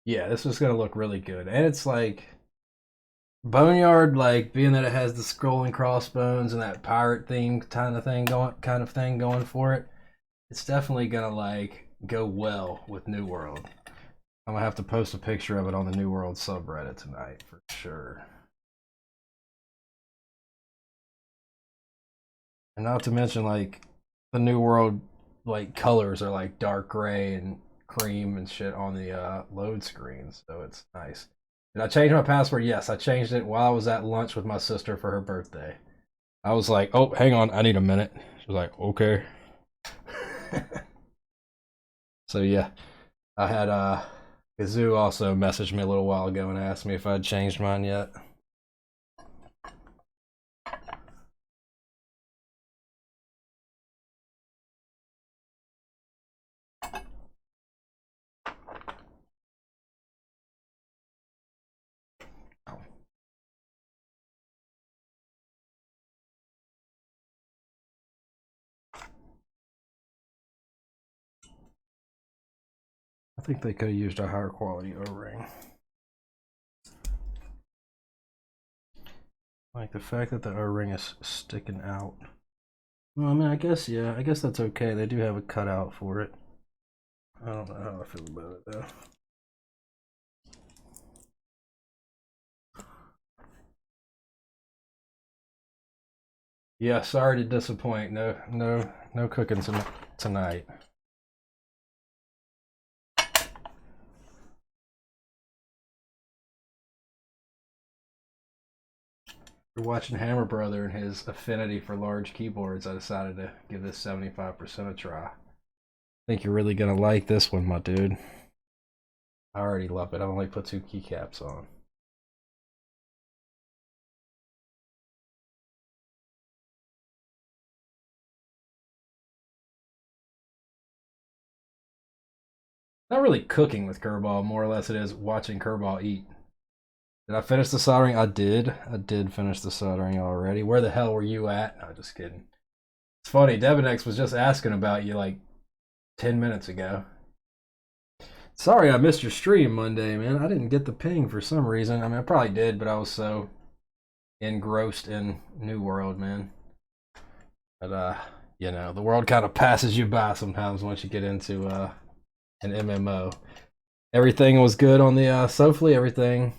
yeah, this is going to look really good. And it's like Boneyard, like being that it has the scrolling crossbones and that pirate theme kind of thing going for it. It's definitely going to like go well with New World. I'm going to have to post a picture of it on the New World subreddit tonight for sure. And not to mention, like, the New World, like, colors are like dark gray and cream and shit on the load screen, so it's nice. Did I change my password? Yes, I changed it while I was at lunch with my sister for her birthday. I was like, oh, hang on, I need a minute. She was like, okay. So yeah, I had Gazzew also messaged me a little while ago and asked me if I'd changed mine yet. I think they could have used a higher quality O-ring. Like the fact that the O-ring is sticking out. Well, I mean, I guess, yeah, I guess that's okay. They do have a cutout for it. I don't know how I feel about it though. Yeah, sorry to disappoint. No cooking tonight. Watching Hammer Brother and his affinity for large keyboards, I decided to give this 75% a try. I think you're really gonna like this one, my dude. I already love it. I only put 2 keycaps on. Not really cooking with Kirball, more or less it is watching Kirball eat. Did I finish the soldering? I did. I did finish the soldering already. Where the hell were you at? No, just kidding. It's funny, Debinex was just asking about you like 10 minutes ago. Sorry I missed your stream Monday, man. I didn't get the ping for some reason. I mean, I probably did, but I was so engrossed in New World, man. But, you know, the world kind of passes you by sometimes once you get into an MMO. Everything was good on the Sofly. Everything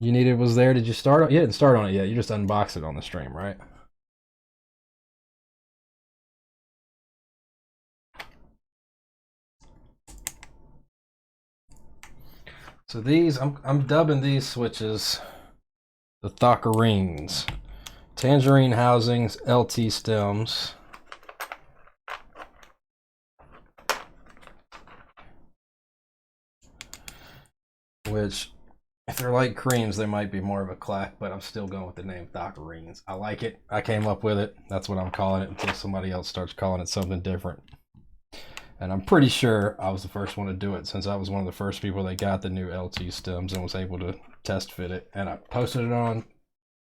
you needed was there. Did you start on? You didn't start on it yet. You just unboxed it on the stream, right? So these, I'm dubbing these switches the Tangerines. Tangerine housings, LT stems. Which, if they're like creams, they might be more of a clack, but I'm still going with the name Tangerines. I like it. I came up with it. That's what I'm calling it until somebody else starts calling it something different. And I'm pretty sure I was the first one to do it, since I was one of the first people that got the new LT stems and was able to test fit it. And I posted it on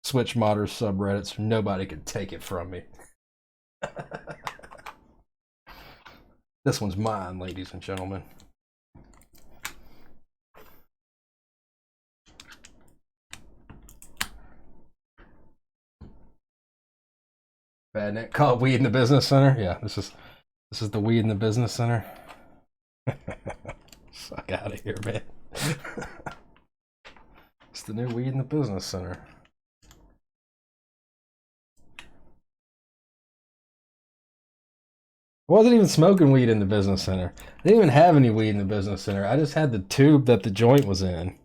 Switch Modders subreddit so nobody could take it from me. This one's mine, ladies and gentlemen. Bad net called Weed in the Business Center. Yeah, this is the Weed in the Business Center. Fuck out of here, man. It's the new Weed in the Business Center. I wasn't even smoking weed in the business center. I didn't even have any weed in the business center. I just had the tube that the joint was in.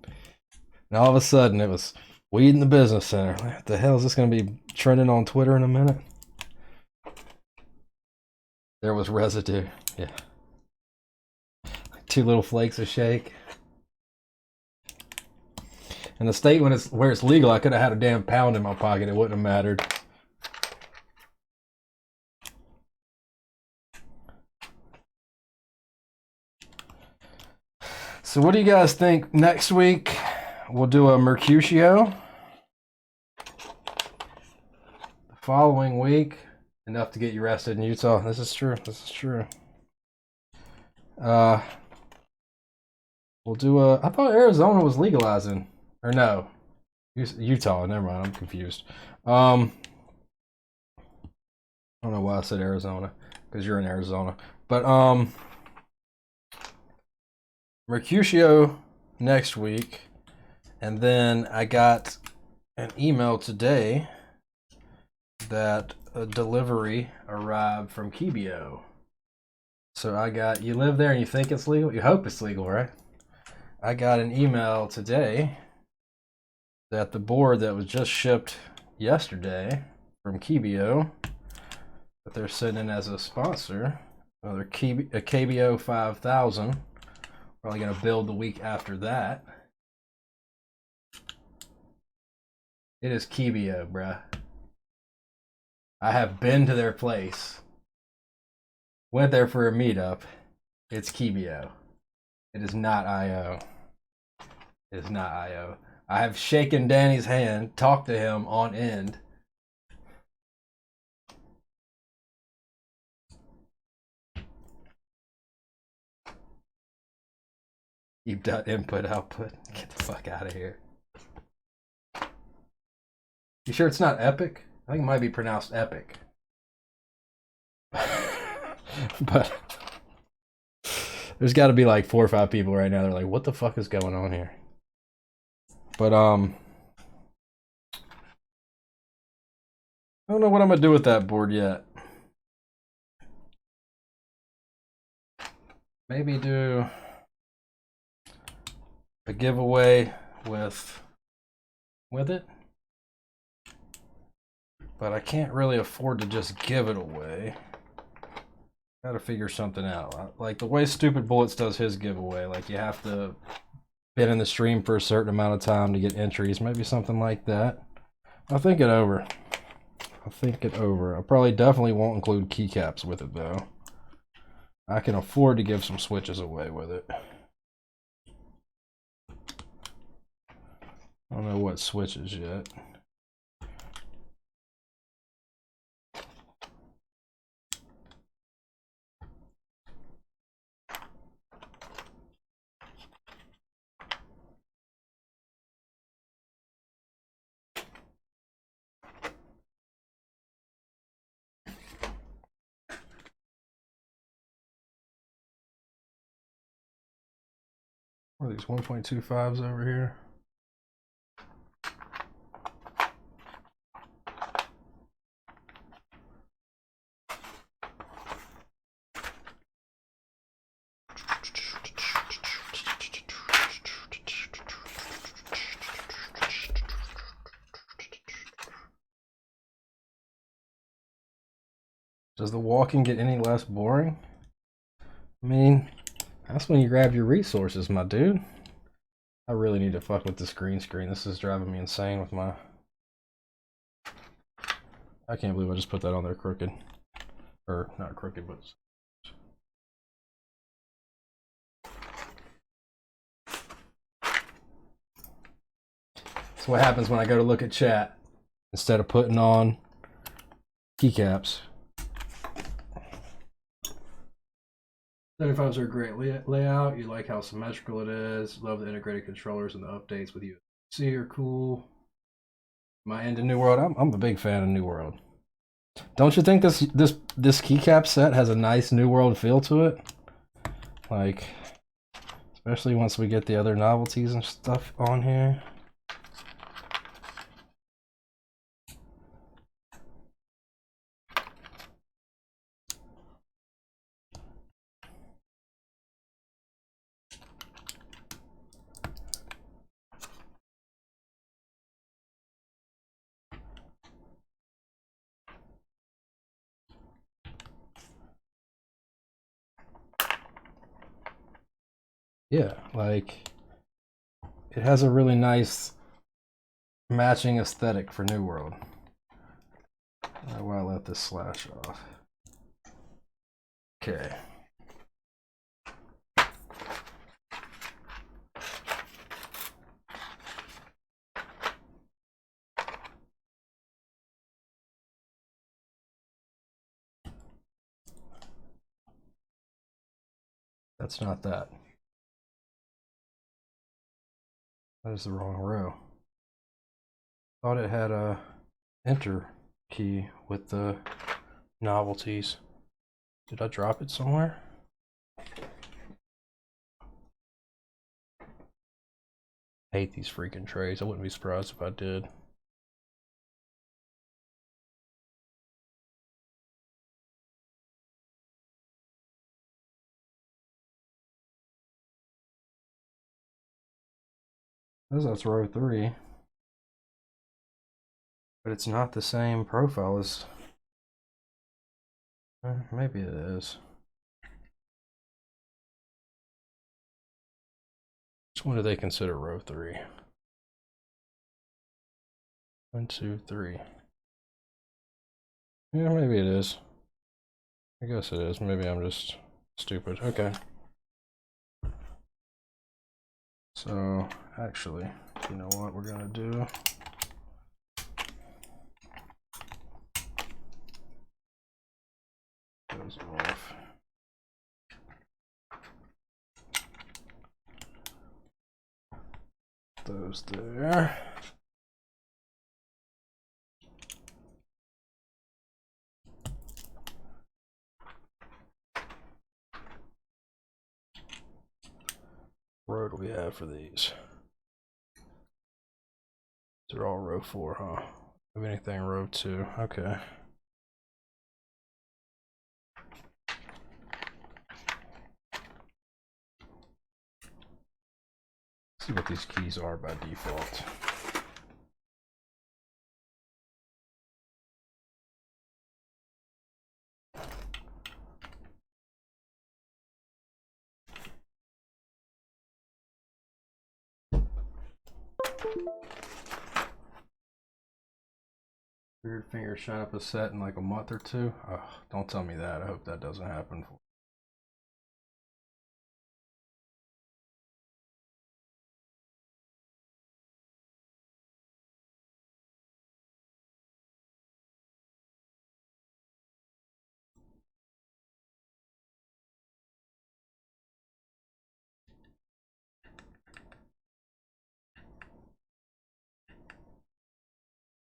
And all of a sudden it was weed in the business center. What the hell is this going to be trending on Twitter in a minute? There was residue. Yeah. 2 little flakes of shake. In the state where it's legal, I could have had a damn pound in my pocket. It wouldn't have mattered. So what do you guys think? Next week, we'll do a Mercutio. The following week, enough to get you arrested in Utah. This is true. This is true. We'll do a... I thought Arizona was legalizing. Or no. Utah. Never mind. I'm confused. I don't know why I said Arizona. Because you're in Arizona. But, Mercutio next week. And then I got an email today that a delivery arrived from Kirball. So I got, you live there and you think it's legal? You hope it's legal, right? I got an email today that the board that was just shipped yesterday from Kirball, that they're sending as a sponsor, another a KBO 5000. Probably going to build the week after that. It is Kirball, bruh. I have been to their place. Went there for a meetup. It's Kirball. It is not IO. It is not IO. I have shaken Danny's hand, talked to him on end. You've done input, output. Get the fuck out of here. You sure it's not epic? I think it might be pronounced epic. But there's got to be like 4 or 5 people right now. They're like, what the fuck is going on here? But, I don't know what I'm going to do with that board yet. Maybe do a giveaway with it. but I can't really afford to just give it away. Gotta figure something out. Like the way Stupid Bullets does his giveaway, like you have to been in the stream for a certain amount of time to get entries, maybe something like that. I'll think it over. I probably definitely won't include keycaps with it though. I can afford to give some switches away with it. I don't know what switches yet. What are these 1.25s over here? Does the walking get any less boring? I mean, that's when you grab your resources, my dude. I really need to fuck with this green screen. This is driving me insane with my... I can't believe I just put that on there crooked. Or, not crooked, but... So what happens when I go to look at chat, instead of putting on keycaps. 75s are a great layout. You like how symmetrical it is. Love the integrated controllers and the updates with UFC are cool. Am I into New World? I'm a big fan of New World. Don't you think this keycap set has a nice New World feel to it? Like, especially once we get the other novelties and stuff on here. Yeah, like, it has a really nice matching aesthetic for New World. Why let this slash off? Okay. That's not that. That is the wrong row. Thought it had a enter key with the novelties. Did I drop it somewhere? I hate these freaking trays. I wouldn't be surprised if I did. That's row 3. But it's not the same profile as... maybe it is. Which one do they consider row 3? 1, 2, 3. Yeah, maybe it is. I guess it is. Maybe I'm just stupid. Okay. So, actually, you know what we're gonna do? Those off. Those there. Row do we have for these? They're all row 4, huh? Have anything row 2? Okay. See what these keys are by default. Weird finger shine up a set in like a month or two. Oh, don't tell me that. I hope that doesn't happen.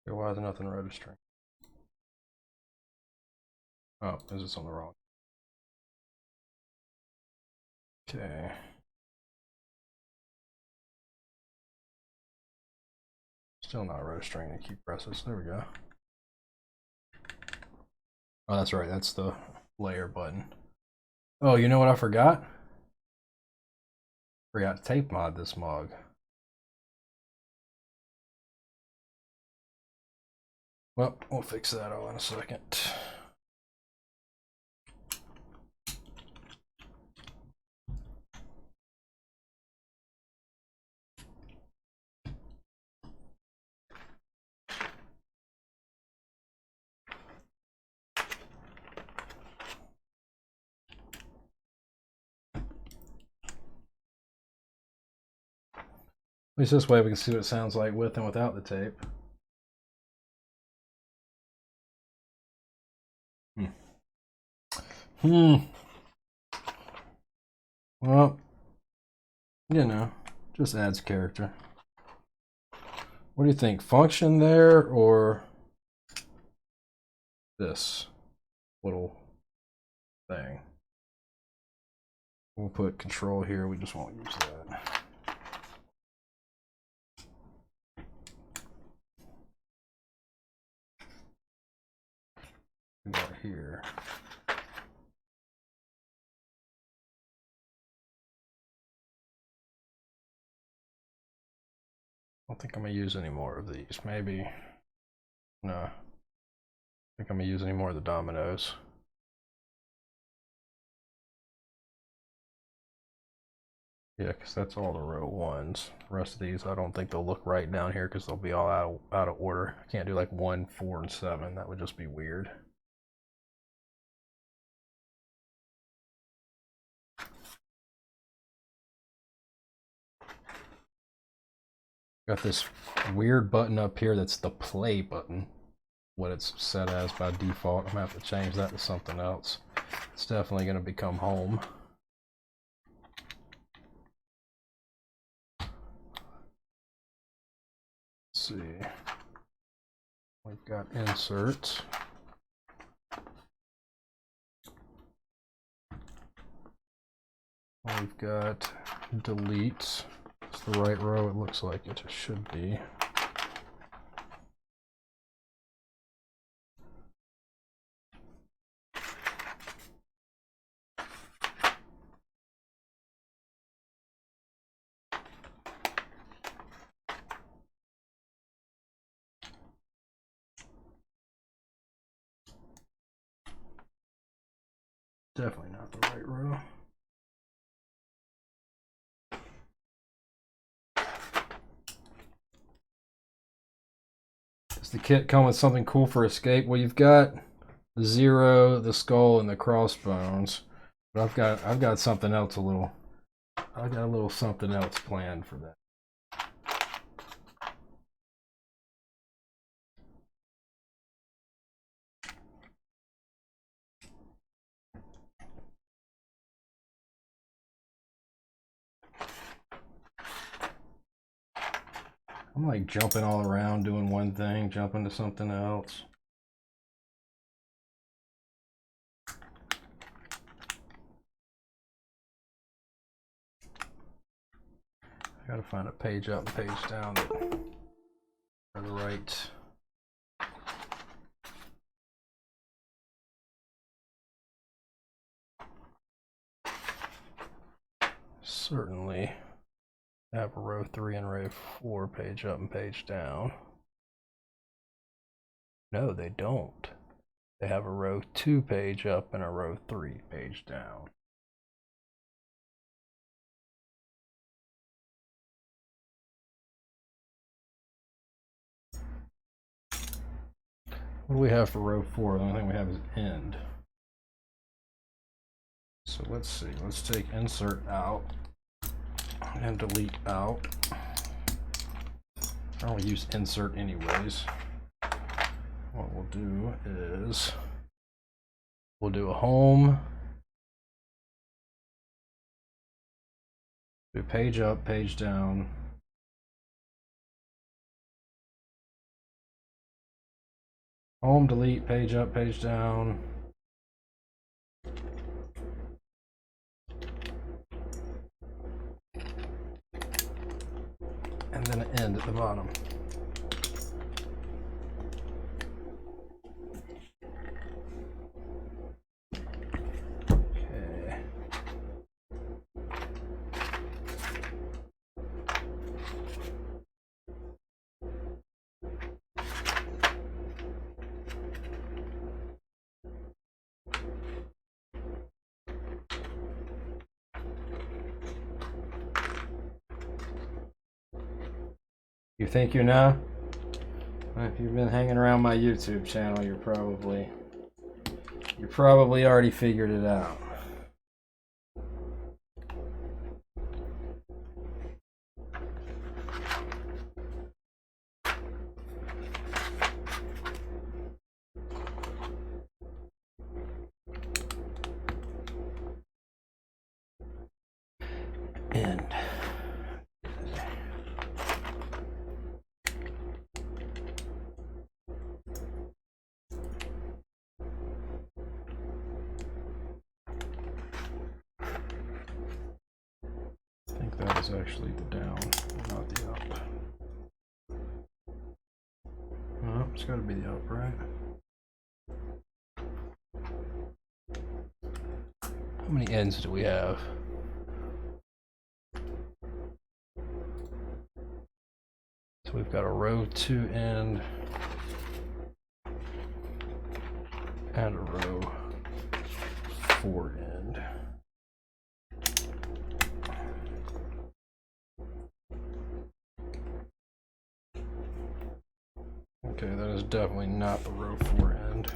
Okay, why is nothing registering? Oh, is this on the wrong? Okay. Still not registering the key presses. There we go. Oh, that's right. That's the layer button. Oh, you know what I forgot? Forgot to tape mod this mug. Well, we'll fix that all in a second. At least this way we can see what it sounds like with and without the tape. Well, you know, just adds character. What do you think? Function there or this little thing? We'll put control here. We just won't use that. Go here. I don't think I'm gonna use any more of these. Maybe. No. I think I'm gonna use any more of the dominoes. Yeah, because that's all the row ones. The rest of these, I don't think they'll look right down here because they'll be all out of order. I can't do like 1, 4, and 7. That would just be weird. Got this weird button up here that's the play button. What it's set as by default. I'm gonna have to change that to something else. It's definitely gonna become home. Let's see. We've got insert. We've got delete. It's the right row. It looks like it should be. Definitely not the right row. Does the kit come with something cool for escape? Well, you've got the 0, the skull, and the crossbones. But I've got something else I've got a little something else planned for that. I'm like jumping all around doing one thing, jumping to something else. I gotta find a page up and page down that are the right. Certainly have row 3 and row 4 page up and page down. No, they don't. They have a row 2 page up and a row 3 page down. What do we have for row 4? The only thing we have is end. So let's see. Let's take insert out and delete out. I don't use insert anyways. What we'll do is we'll do a home, do page up, page down, home, delete, page up, page down, and then an end at the bottom. You think you know? If you've been hanging around my YouTube channel, you're probably already figured it out. End. That is actually the down, not the up. No, it's got to be the up, right? How many ends do we have? So we've got a row 2 end and a row 4 end. Okay, that is definitely not the row 4 end.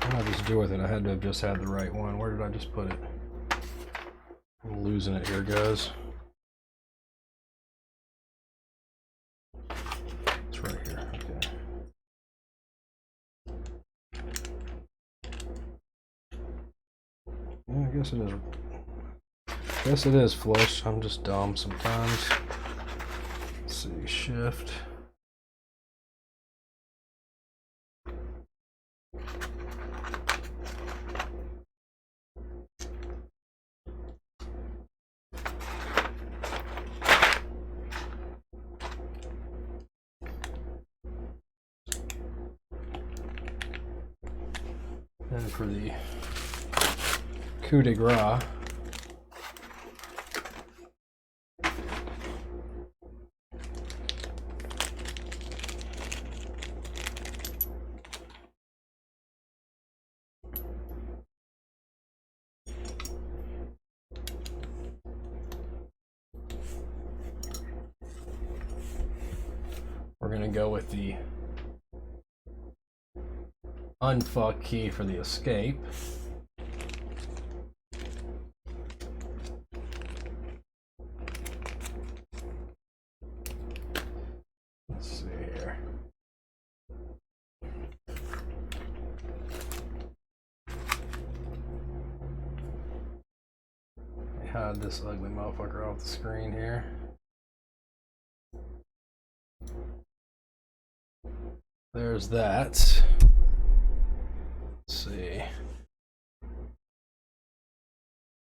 What did I just do with it? I had to have just had the right one. Where did I just put it? I'm losing it here, guys. It's right here. Okay. Yeah, I guess it is. I guess it is flush. I'm just dumb sometimes. Let's see. Shift. And for the coup de grace, we're going to go with the unfuck key for the escape. Let's see here. I hide this ugly motherfucker off the screen here. There's that. Let's see.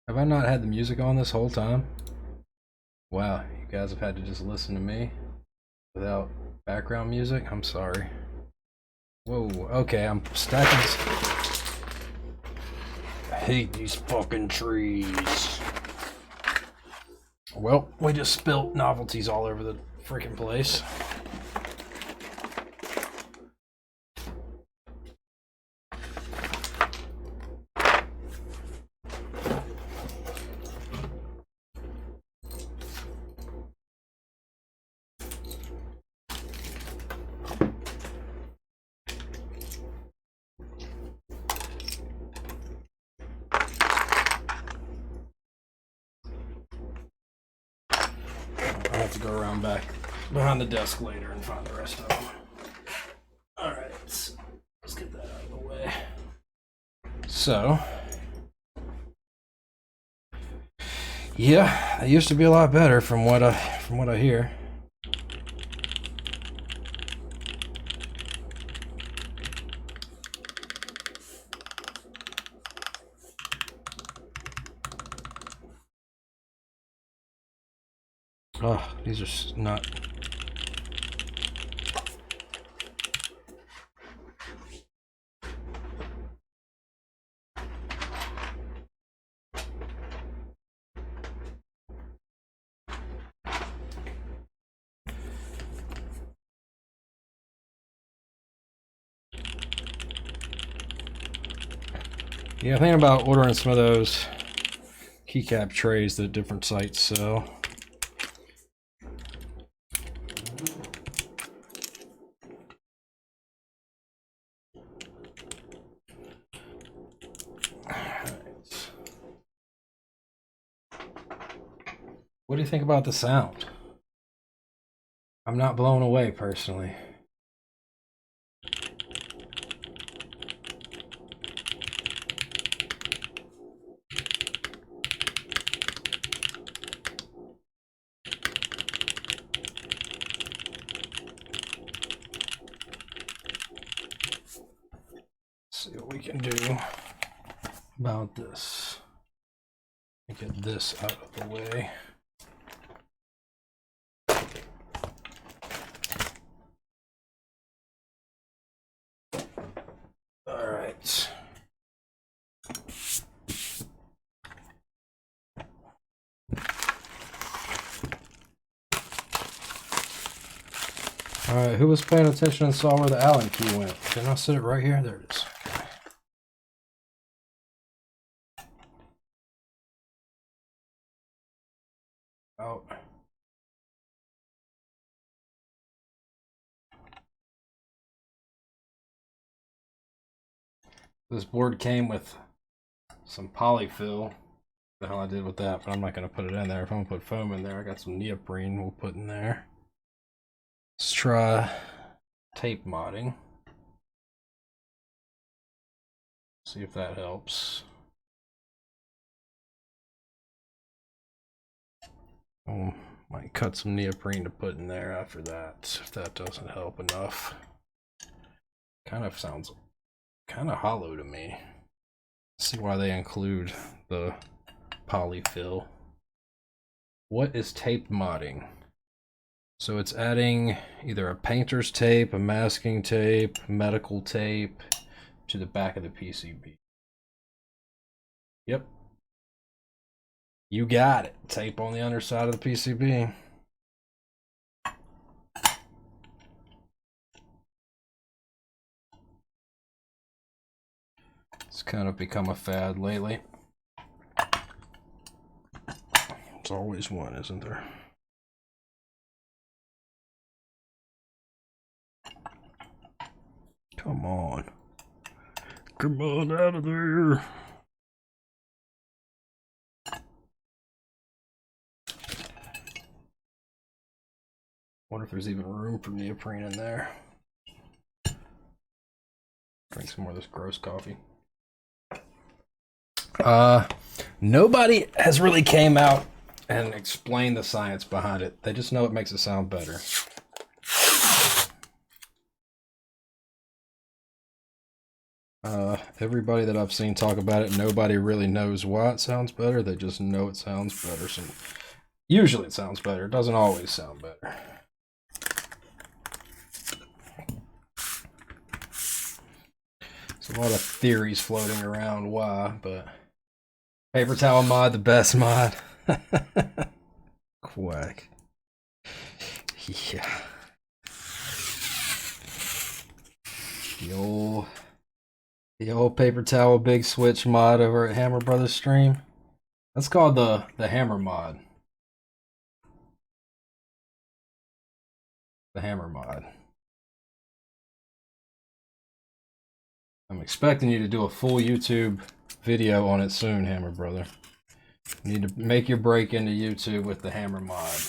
Have I not had the music on this whole time? Wow, you guys have had to just listen to me without background music? I'm sorry. Whoa, okay, I'm stacking. hate these fucking trees. Well, we just spilt novelties all over the freaking place. I have to go around back behind the desk later and find the rest of them. Alright, let's get that out of the way. So, yeah, it used to be a lot better from what I hear. Oh, these are not. Yeah, I'm thinking about ordering some of those keycap trays that different sites sell. What do you think about the sound? I'm not blown away personally. See what we can do about this. Get this out of the way. All right. All right, who was paying attention and saw where the Allen key went? Didn't I set it right here? There it is. Okay. Out. This board came with some polyfill. The hell I did with that, but I'm not going to put it in there. If I'm going to put foam in there, I got some neoprene we'll put in there. Let's try tape modding. See if that helps. Might cut some neoprene to put in there after that, if that doesn't help enough. Kind of sounds kind of hollow to me. See why they include the polyfill. What is tape modding? So it's adding either a painter's tape, a masking tape, medical tape to the back of the PCB. Yep. You got it. Tape on the underside of the PCB. It's kind of become a fad lately. There's always one, isn't there? Come on. Come on out of there. Wonder if there's even room for neoprene in there. Drink some more of this gross coffee. Nobody has really came out and explained the science behind it. They just know it makes it sound better. Everybody that I've seen talk about it, nobody really knows why it sounds better. They just know it sounds better. So usually it sounds better. It doesn't always sound better. There's a lot of theories floating around why, but Paper towel mod, the best mod. Quack. Yeah. The old paper towel big switch mod over at Hammer Brothers stream. That's called the Hammer mod. The Hammer mod. I'm expecting you to do a full YouTube video on it soon, Hammer Brother. You need to make your break into YouTube with the Hammer mod.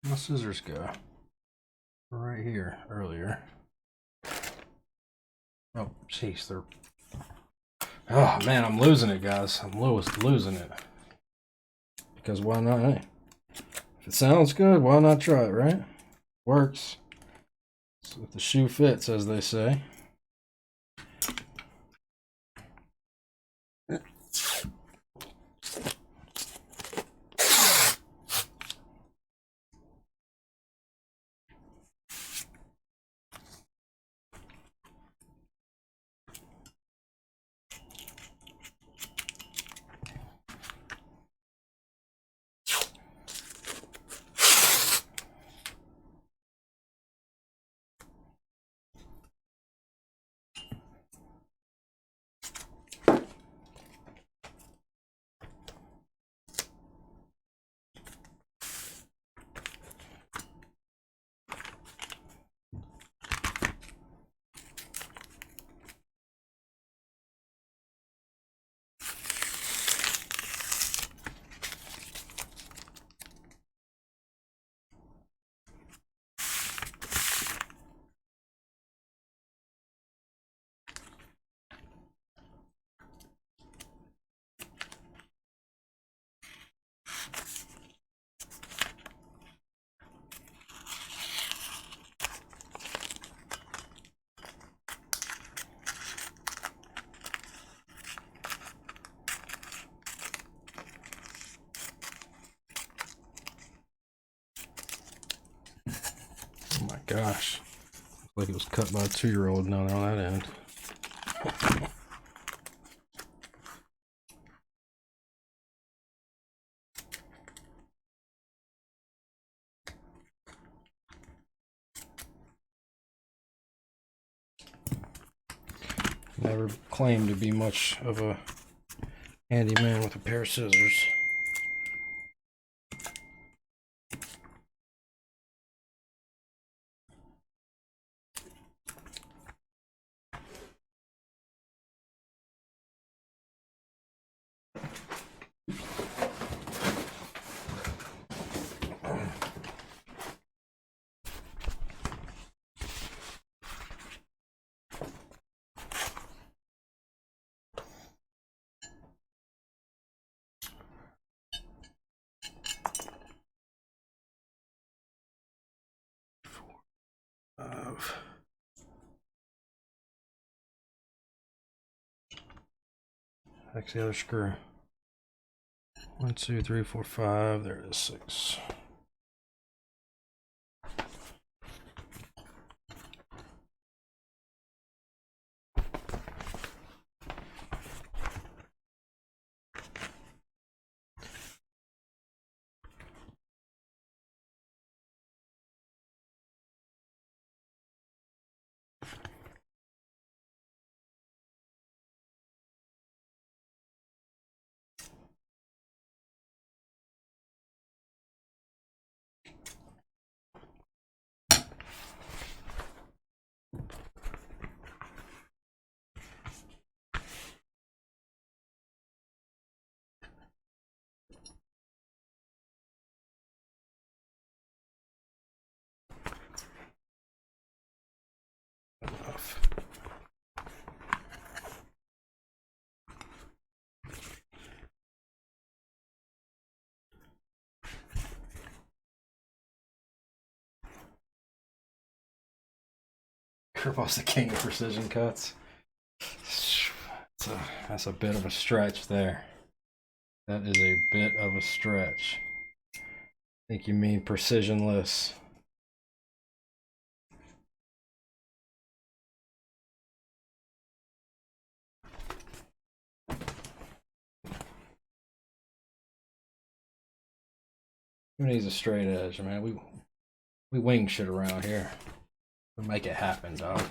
My scissors go right here earlier. Oh, jeez, they're. Oh man, I'm losing it, guys. I'm losing it. Because why not? Hey, if it sounds good, why not try it, right? Works. So if the shoe fits, as they say. Oh my gosh. Looks like it was cut by a 2-year-old down there on that end. Never claimed to be much of a handyman with a pair of scissors. That's the other screw. 1, 2, 3, 4, 5. There it is, 6. Kirball's the king of precision cuts. That's a bit of a stretch there. That is a bit of a stretch. I think you mean precisionless. Who needs a straight edge, man? We wing shit around here. We make it happen, dog.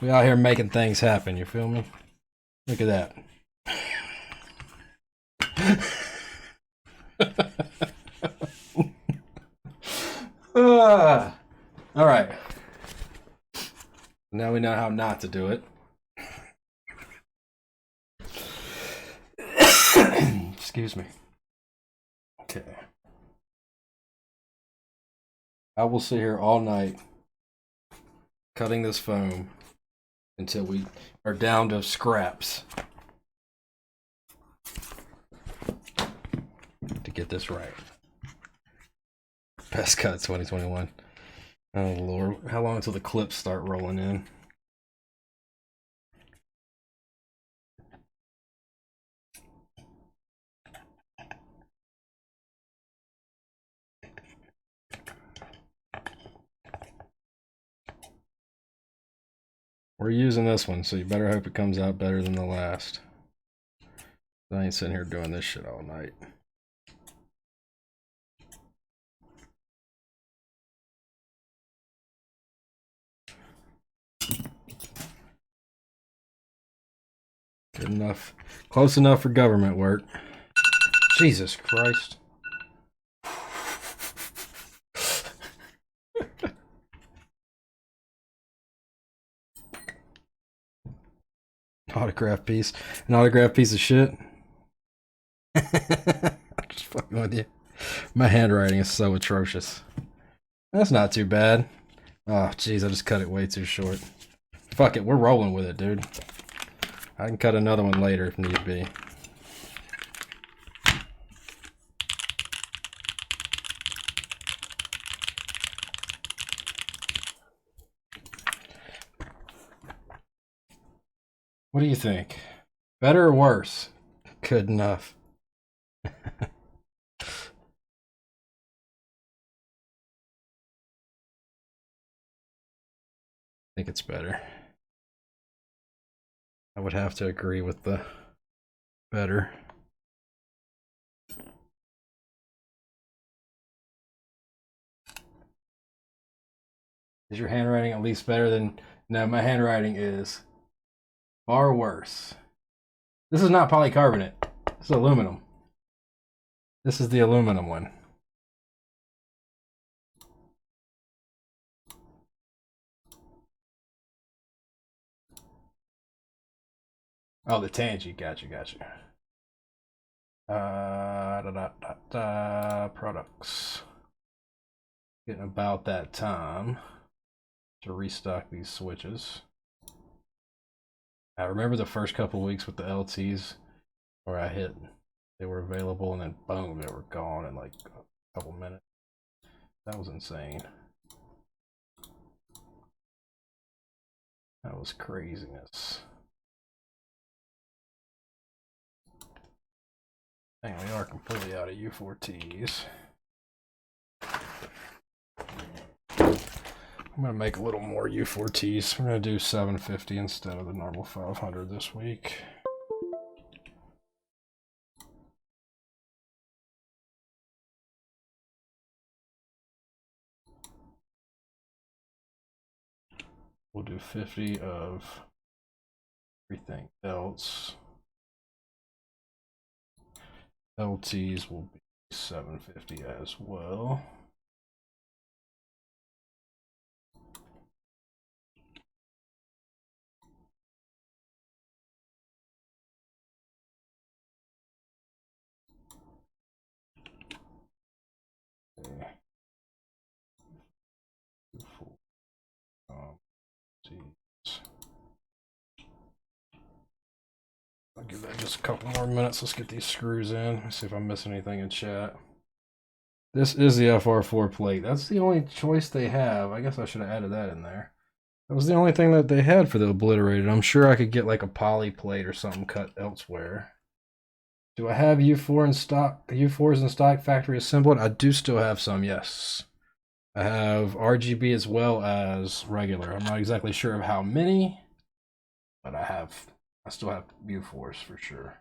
We out here making things happen, you feel me? Look at that. All right. Now we know how not to do it. Excuse me. Okay. I will sit here all night cutting this foam until we are down to scraps to get this right. Best cut 2021. Oh Lord, how long until the clips start rolling in? We're using this one, so you better hope it comes out better than the last. I ain't sitting here doing this shit all night. Good enough. Close enough for government work. Jesus Christ. Autograph piece. An autograph piece of shit. Just fucking with you. My handwriting is so atrocious. That's not too bad. Oh, jeez, I just cut it way too short. Fuck it, we're rolling with it, dude. I can cut another one later if need be. What do you think? Better or worse? Good enough. I think it's better. I would have to agree with the better. Is your handwriting at least better than... No, my handwriting is far worse. This is not polycarbonate. This is aluminum. This is the aluminum one. Oh, the Tangy. Gotcha. Products. Getting about that time to restock these switches. I remember the first couple weeks with the LTs where I hit, they were available, and then boom, they were gone in like a couple minutes. That was insane. That was craziness. Dang, we are completely out of U4Ts. I'm gonna make a little more U4Ts. We're gonna do 750 instead of the normal 500 this week. We'll do 50 of everything else. LTs will be 750 as well. Okay. I'll give that just a couple more minutes. Let's get these screws in. Let's see if I'm missing anything in chat. This is the FR4 plate. That's the only choice they have. I guess I should have added that in there. That was the only thing that they had for the Obliterated. I'm sure I could get like a poly plate or something cut elsewhere. Do I have U4 in stock? U4s in stock, factory assembled? I do still have some, yes. I have RGB as well as regular. I'm not exactly sure of how many, but I still have U4s for sure.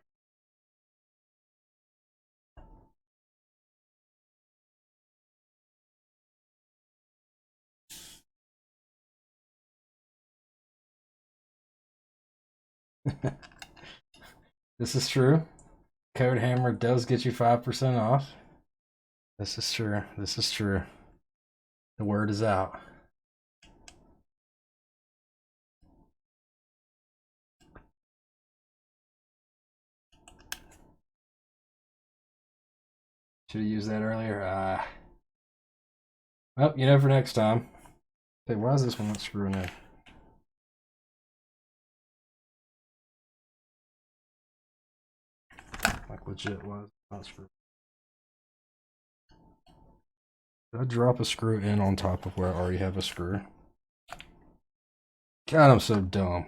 This is true. Code Hammer does get you 5% off. This is true. This is true. The word is out. Should have used that earlier. Oh, you know, for next time. Hey, why is this one not screwing in? Like legit, why is it not screwing? Did I drop a screw in on top of where I already have a screw? God, I'm so dumb.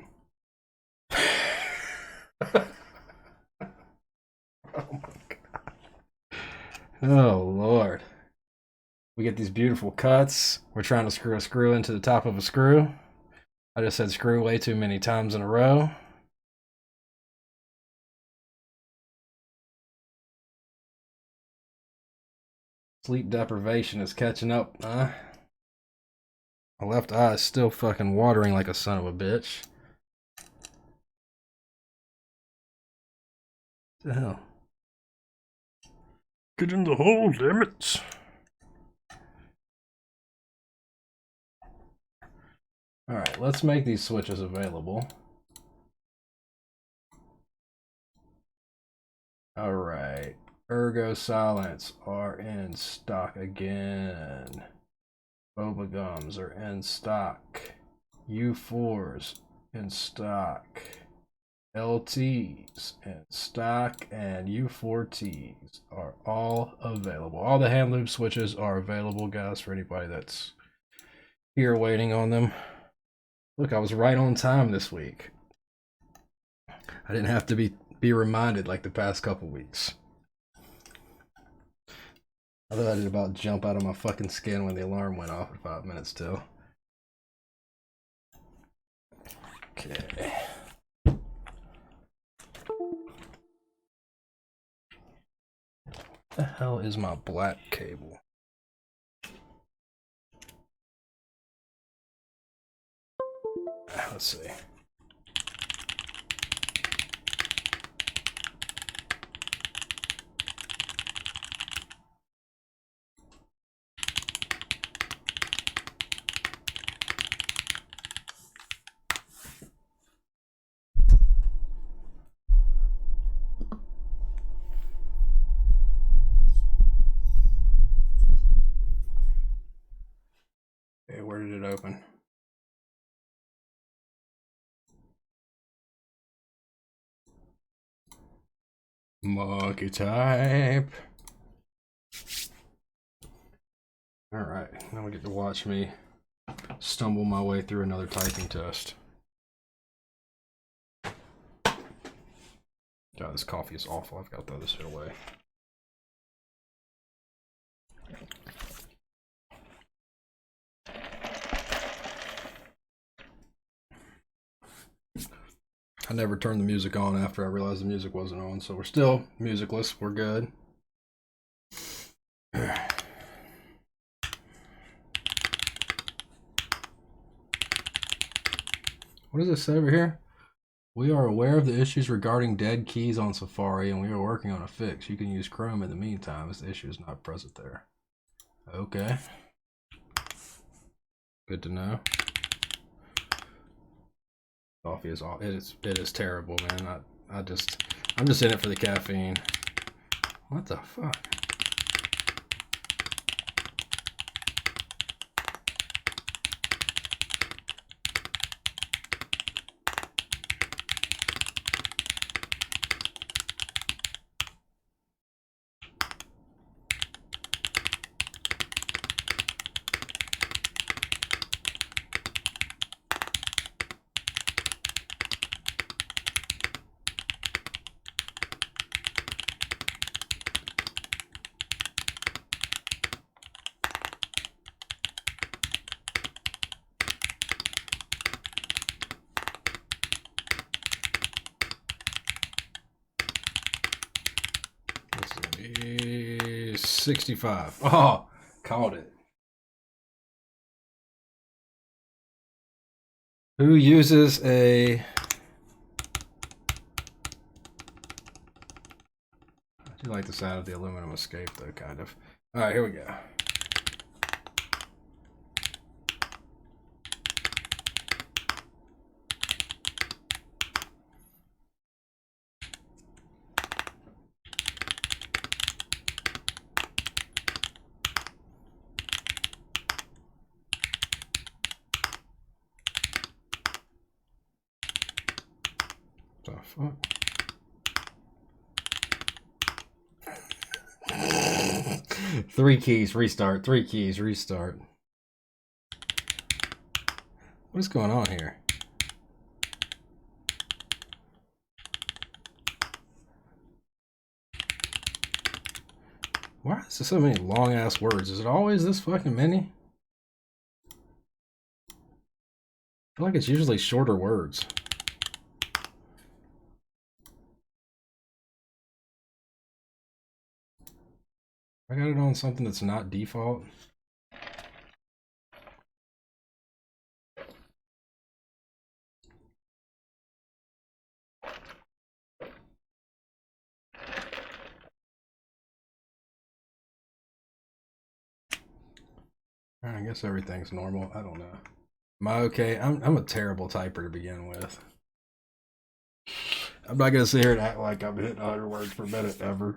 Oh my god. Oh lord. We get these beautiful cuts. We're trying to screw a screw into the top of a screw. I just said screw way too many times in a row. Sleep deprivation is catching up, huh? My left eye is still fucking watering like a son of a bitch. What the hell? Get in the hole, damn it. Alright, let's make these switches available. Alright, Ergo Silence are in stock again. Boba Gums are in stock. U4s in stock. LTs in stock, and U4Ts are all available. All the hand loop switches are available, guys, for anybody that's here waiting on them. Look, I was right on time this week. I didn't have to be reminded like the past couple weeks. I thought I did about jump out of my fucking skin when the alarm went off at 5 minutes till. Okay. What the hell is my black cable? Let's see. Okay, where did it open? Monkey type. Alright, now we get to watch me stumble my way through another typing test. God, this coffee is awful. I've got to throw this shit away. I never turned the music on after I realized the music wasn't on, so we're still musicless. We're good. What does it say over here? We are aware of the issues regarding dead keys on Safari, and we are working on a fix. You can use Chrome in the meantime as the issue is not present there. Okay. Good to know. Coffee is all it is terrible, man. I'm just in it for the caffeine. What the fuck? 65. Oh, called it. Who uses a... I do like the sound of the aluminum escape, though, kind of. All right, here we go. The fuck? Three keys, restart. Three keys, restart. What is going on here? Why is there so many long ass words? Is it always this fucking many? I feel like it's usually shorter words. I got it on something that's not default. I guess everything's normal. I don't know. Am I okay? I'm a terrible typer to begin with. I'm not gonna sit here and act like I'm hitting 100 words per minute ever.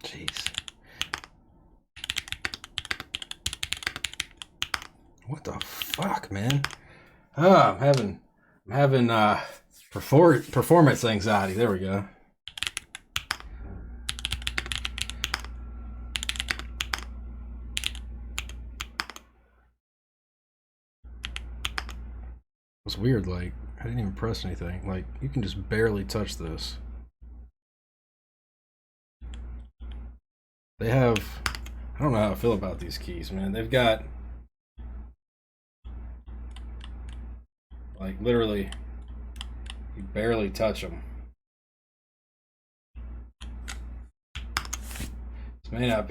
Jeez. What the fuck, man? Oh, I'm having performance anxiety. There we go. It was weird, like, I didn't even press anything. Like, you can just barely touch this. They have... I don't know how I feel about these keys, man. They've got... like, literally... you barely touch them. This may not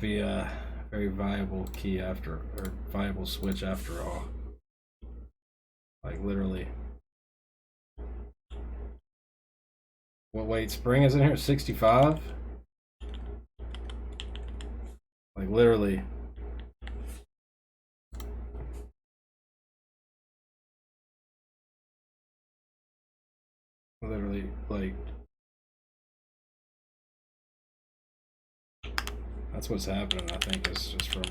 be a very viable key or viable switch after all. Like, literally. What weight spring is in here? 65? Like, literally. Literally, like... that's what's happening, I think, is just from...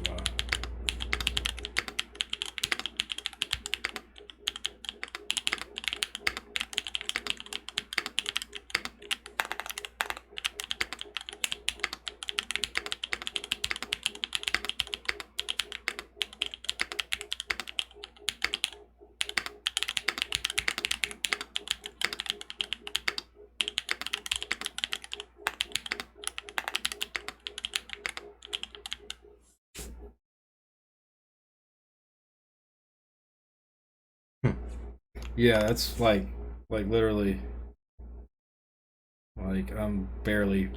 yeah, that's like literally, like, I'm barely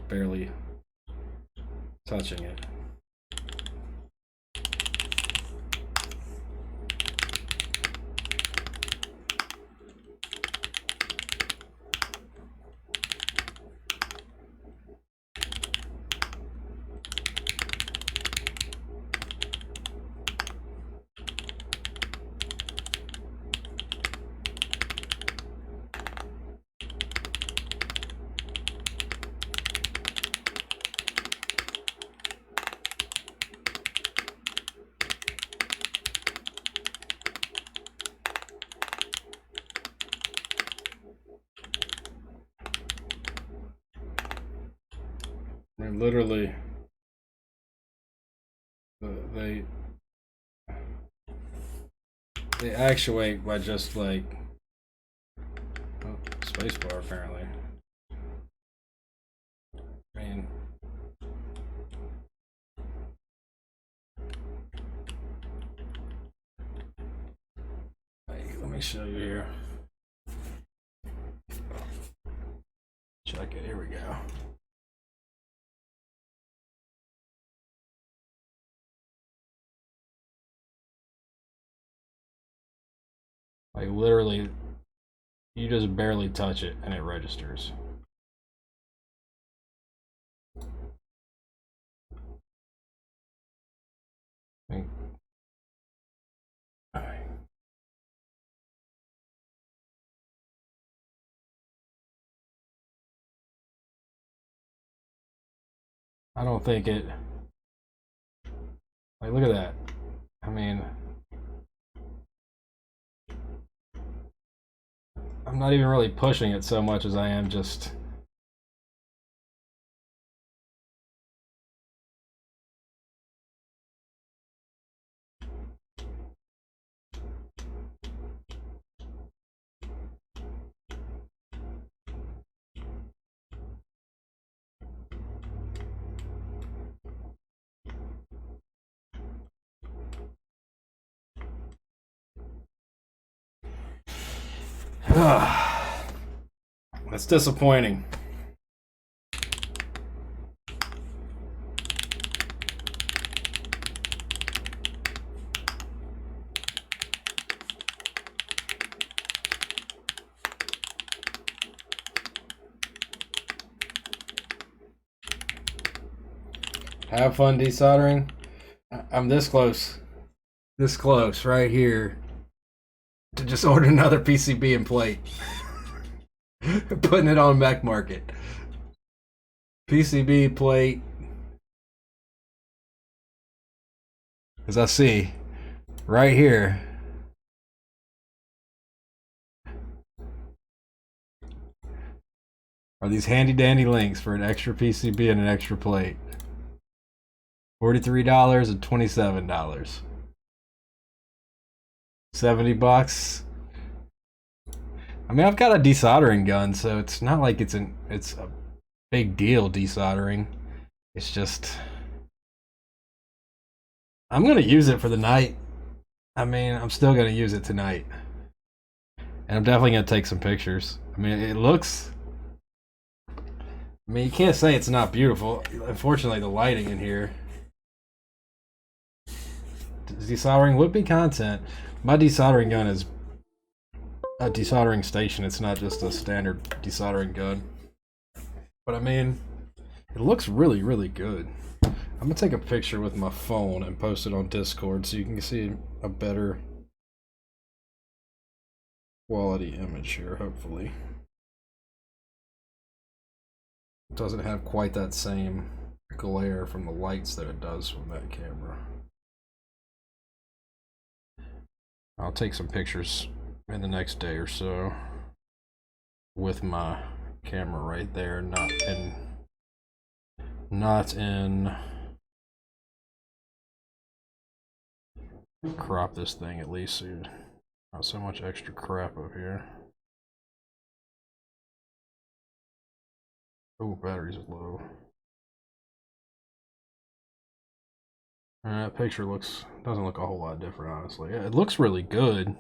touching it. I mean, literally, they actuate by just like, oh, spacebar apparently. I mean, Let me show you here. Check it. Here we go. Like literally, you just barely touch it and it registers. I don't think it. Like, look at that. I mean, I'm not even really pushing it so much as I am just. That's disappointing. Have fun desoldering. I'm this close right here to just order another PCB and plate. Putting it on Mech Market. PCB plate. As I see right here. Are these handy dandy links for an extra PCB and an extra plate. $43 and $27. $70. I mean, I've got a desoldering gun, so it's not like it's a big deal desoldering. It's just I'm gonna use it for the night. I mean, I'm still gonna use it tonight, and I'm definitely gonna take some pictures. I mean, it looks. I mean, you can't say it's not beautiful. Unfortunately, the lighting in here. Desoldering would be content. My desoldering gun is a desoldering station. It's not just a standard desoldering gun. But I mean, it looks really, really good. I'm gonna take a picture with my phone and post it on Discord so you can see a better quality image here, hopefully. It doesn't have quite that same glare from the lights that it does from that camera. I'll take some pictures in the next day or so with my camera right there, not in crop this thing at least so not so much extra crap up here. Oh, battery's low. That picture doesn't look a whole lot different, honestly. Yeah, it looks really good.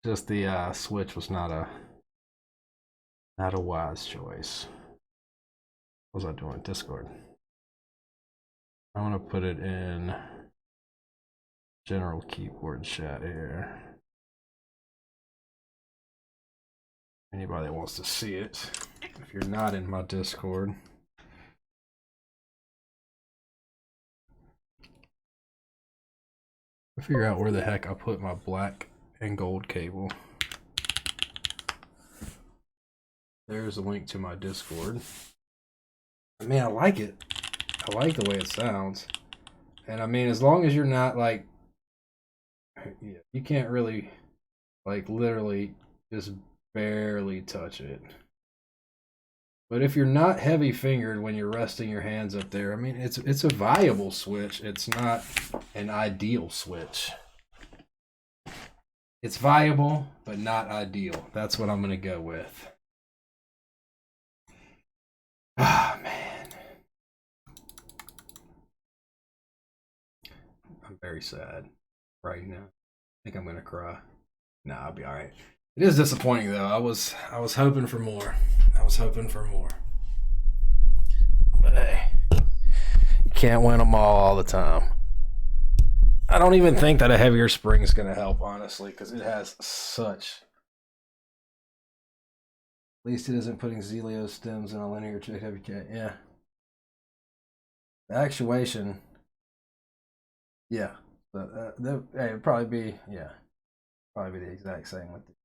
Just the switch was not a wise choice. What was I doing? Discord. I want to put it in general keyboard chat here. Anybody that wants to see it, if you're not in my Discord. I figure out where the heck I put my black and gold cable. There's a link to my Discord. I mean, I like it. I like the way it sounds. And I mean, as long as you're not like, you can't really, like, literally just barely touch it. But if you're not heavy fingered when you're resting your hands up there, I mean, it's a viable switch. It's not an ideal switch. It's viable, but not ideal. That's what I'm going to go with. Ah, man. I'm very sad right now. I think I'm going to cry. Nah, I'll be all right. It is disappointing though. I was hoping for more. I was hoping for more. But hey, you can't win them all the time. I don't even think that a heavier spring is going to help, honestly, because it has such. At least it isn't putting Zelio stems in a linear check heavy K. Yeah. The actuation. Yeah. But hey, it'd probably be, yeah. Probably be the exact same with these.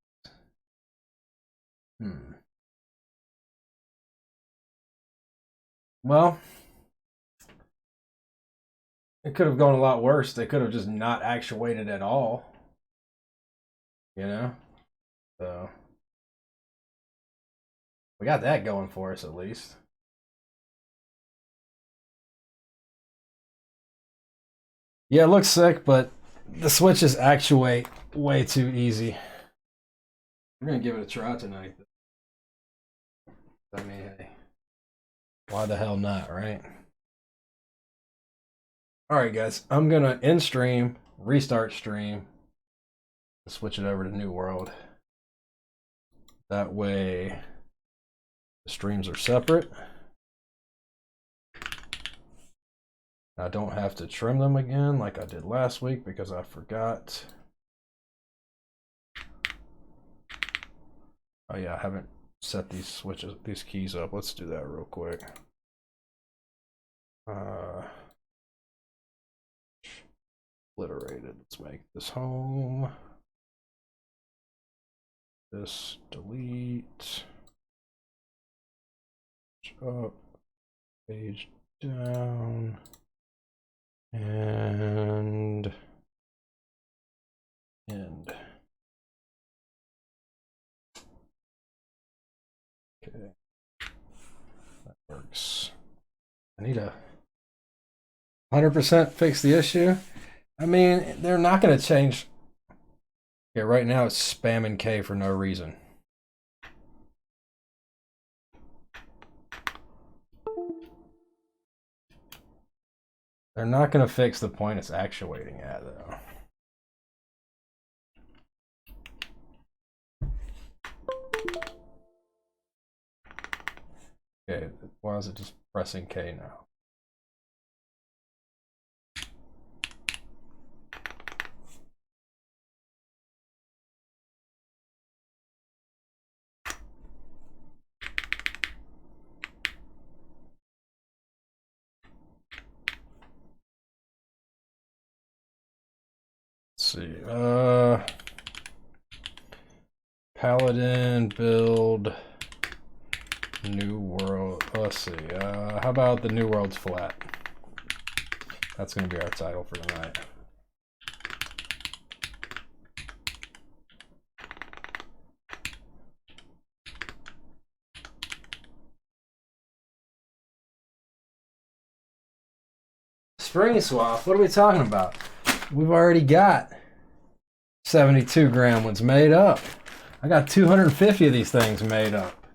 Well, it could have gone a lot worse. They could have just not actuated at all. You know? So we got that going for us at least. Yeah, it looks sick, but the switches actuate way too easy. We're gonna give it a try tonight. I mean, hey, why the hell not, right? Alright guys, I'm gonna end stream, restart stream, switch it over to New World. That way the streams are separate. I don't have to trim them again like I did last week because I forgot. Oh yeah, I haven't set these keys up. Let's do that real quick. Obliterated. Let's make this home. This delete. Up. Page down. And end. Okay. That works. I need a 100% fix the issue. I mean, they're not going to change. Yeah, right now it's spamming K for no reason. They're not going to fix the point it's actuating at, though. Okay, why is it just pressing K now? Let's see. Paladin build New World. Let's see. How about the New World's flat? That's going to be our title for tonight. Spring swap? What are we talking about? We've already got 72 gram ones made up. I got 250 of these things made up.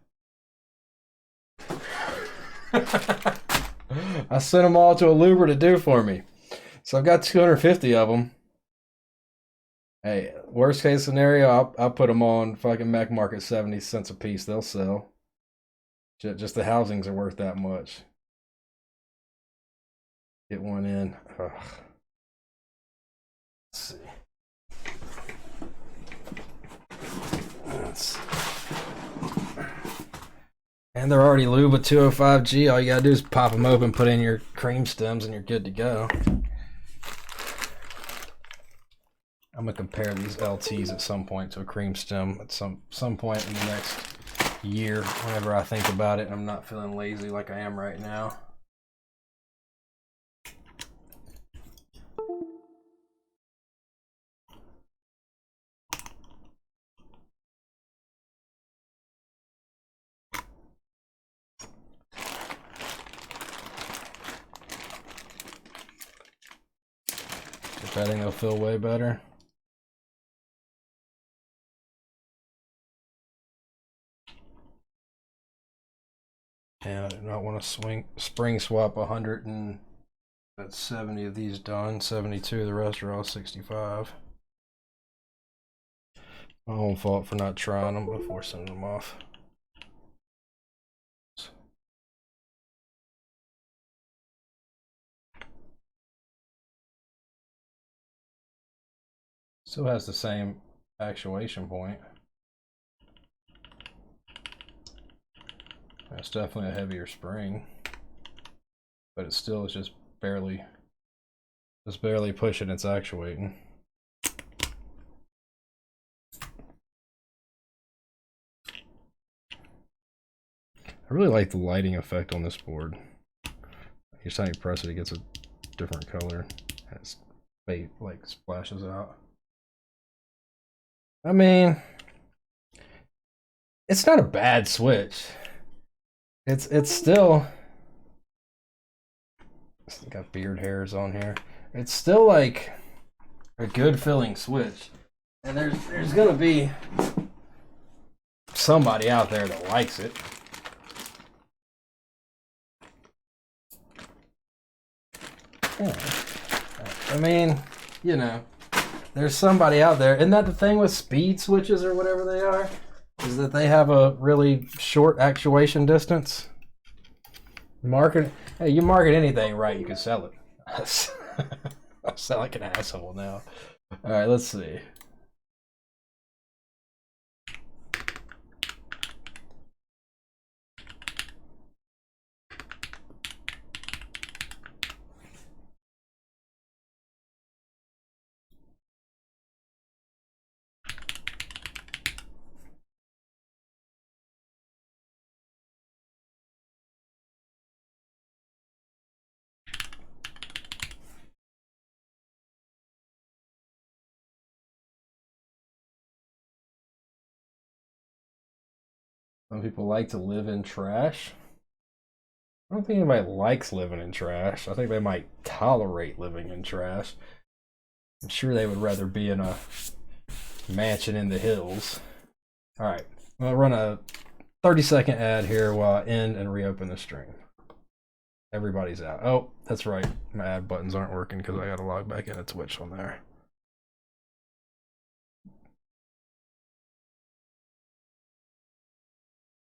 I sent them all to a Luber to do for me. So I've got 250 of them. Hey, worst case scenario, I'll put them on fucking Mac Market 70 cents a piece. They'll sell. Just the housings are worth that much. Get one in. Ugh. Let's see. And they're already lube with 205G. All you gotta do is pop them open, put in your cream stems, and you're good to go. I'm gonna compare these LTs at some point to a cream stem at some point in the next year, whenever I think about it and I'm not feeling lazy like I am right now. I think they'll feel way better. And I do not want to spring swap 170 of these done. 72, the rest are all 65. My own fault for not trying them before sending them off. Still has the same actuation point. It's definitely a heavier spring, but it still is just barely pushing its actuating. I really like the lighting effect on this board. Each time you press it, it gets a different color. It's like splashes out. I mean, it's not a bad switch. It's still got beard hairs on here. It's still like a good filling switch, and there's gonna be somebody out there that likes it. Yeah. I mean, you know, there's somebody out there. Isn't that the thing with speed switches or whatever they are? Is that they have a really short actuation distance? Hey, you market anything right, you can sell it. I sound like an asshole now. All right, let's see. Some people like to live in trash. I don't think anybody likes living in trash. I think they might tolerate living in trash. I'm sure they would rather be in a mansion in the hills. All right, I'll run a 30-second ad here while I end and reopen the stream. Everybody's out. Oh, that's right. My ad buttons aren't working because I got to log back in at Twitch on there.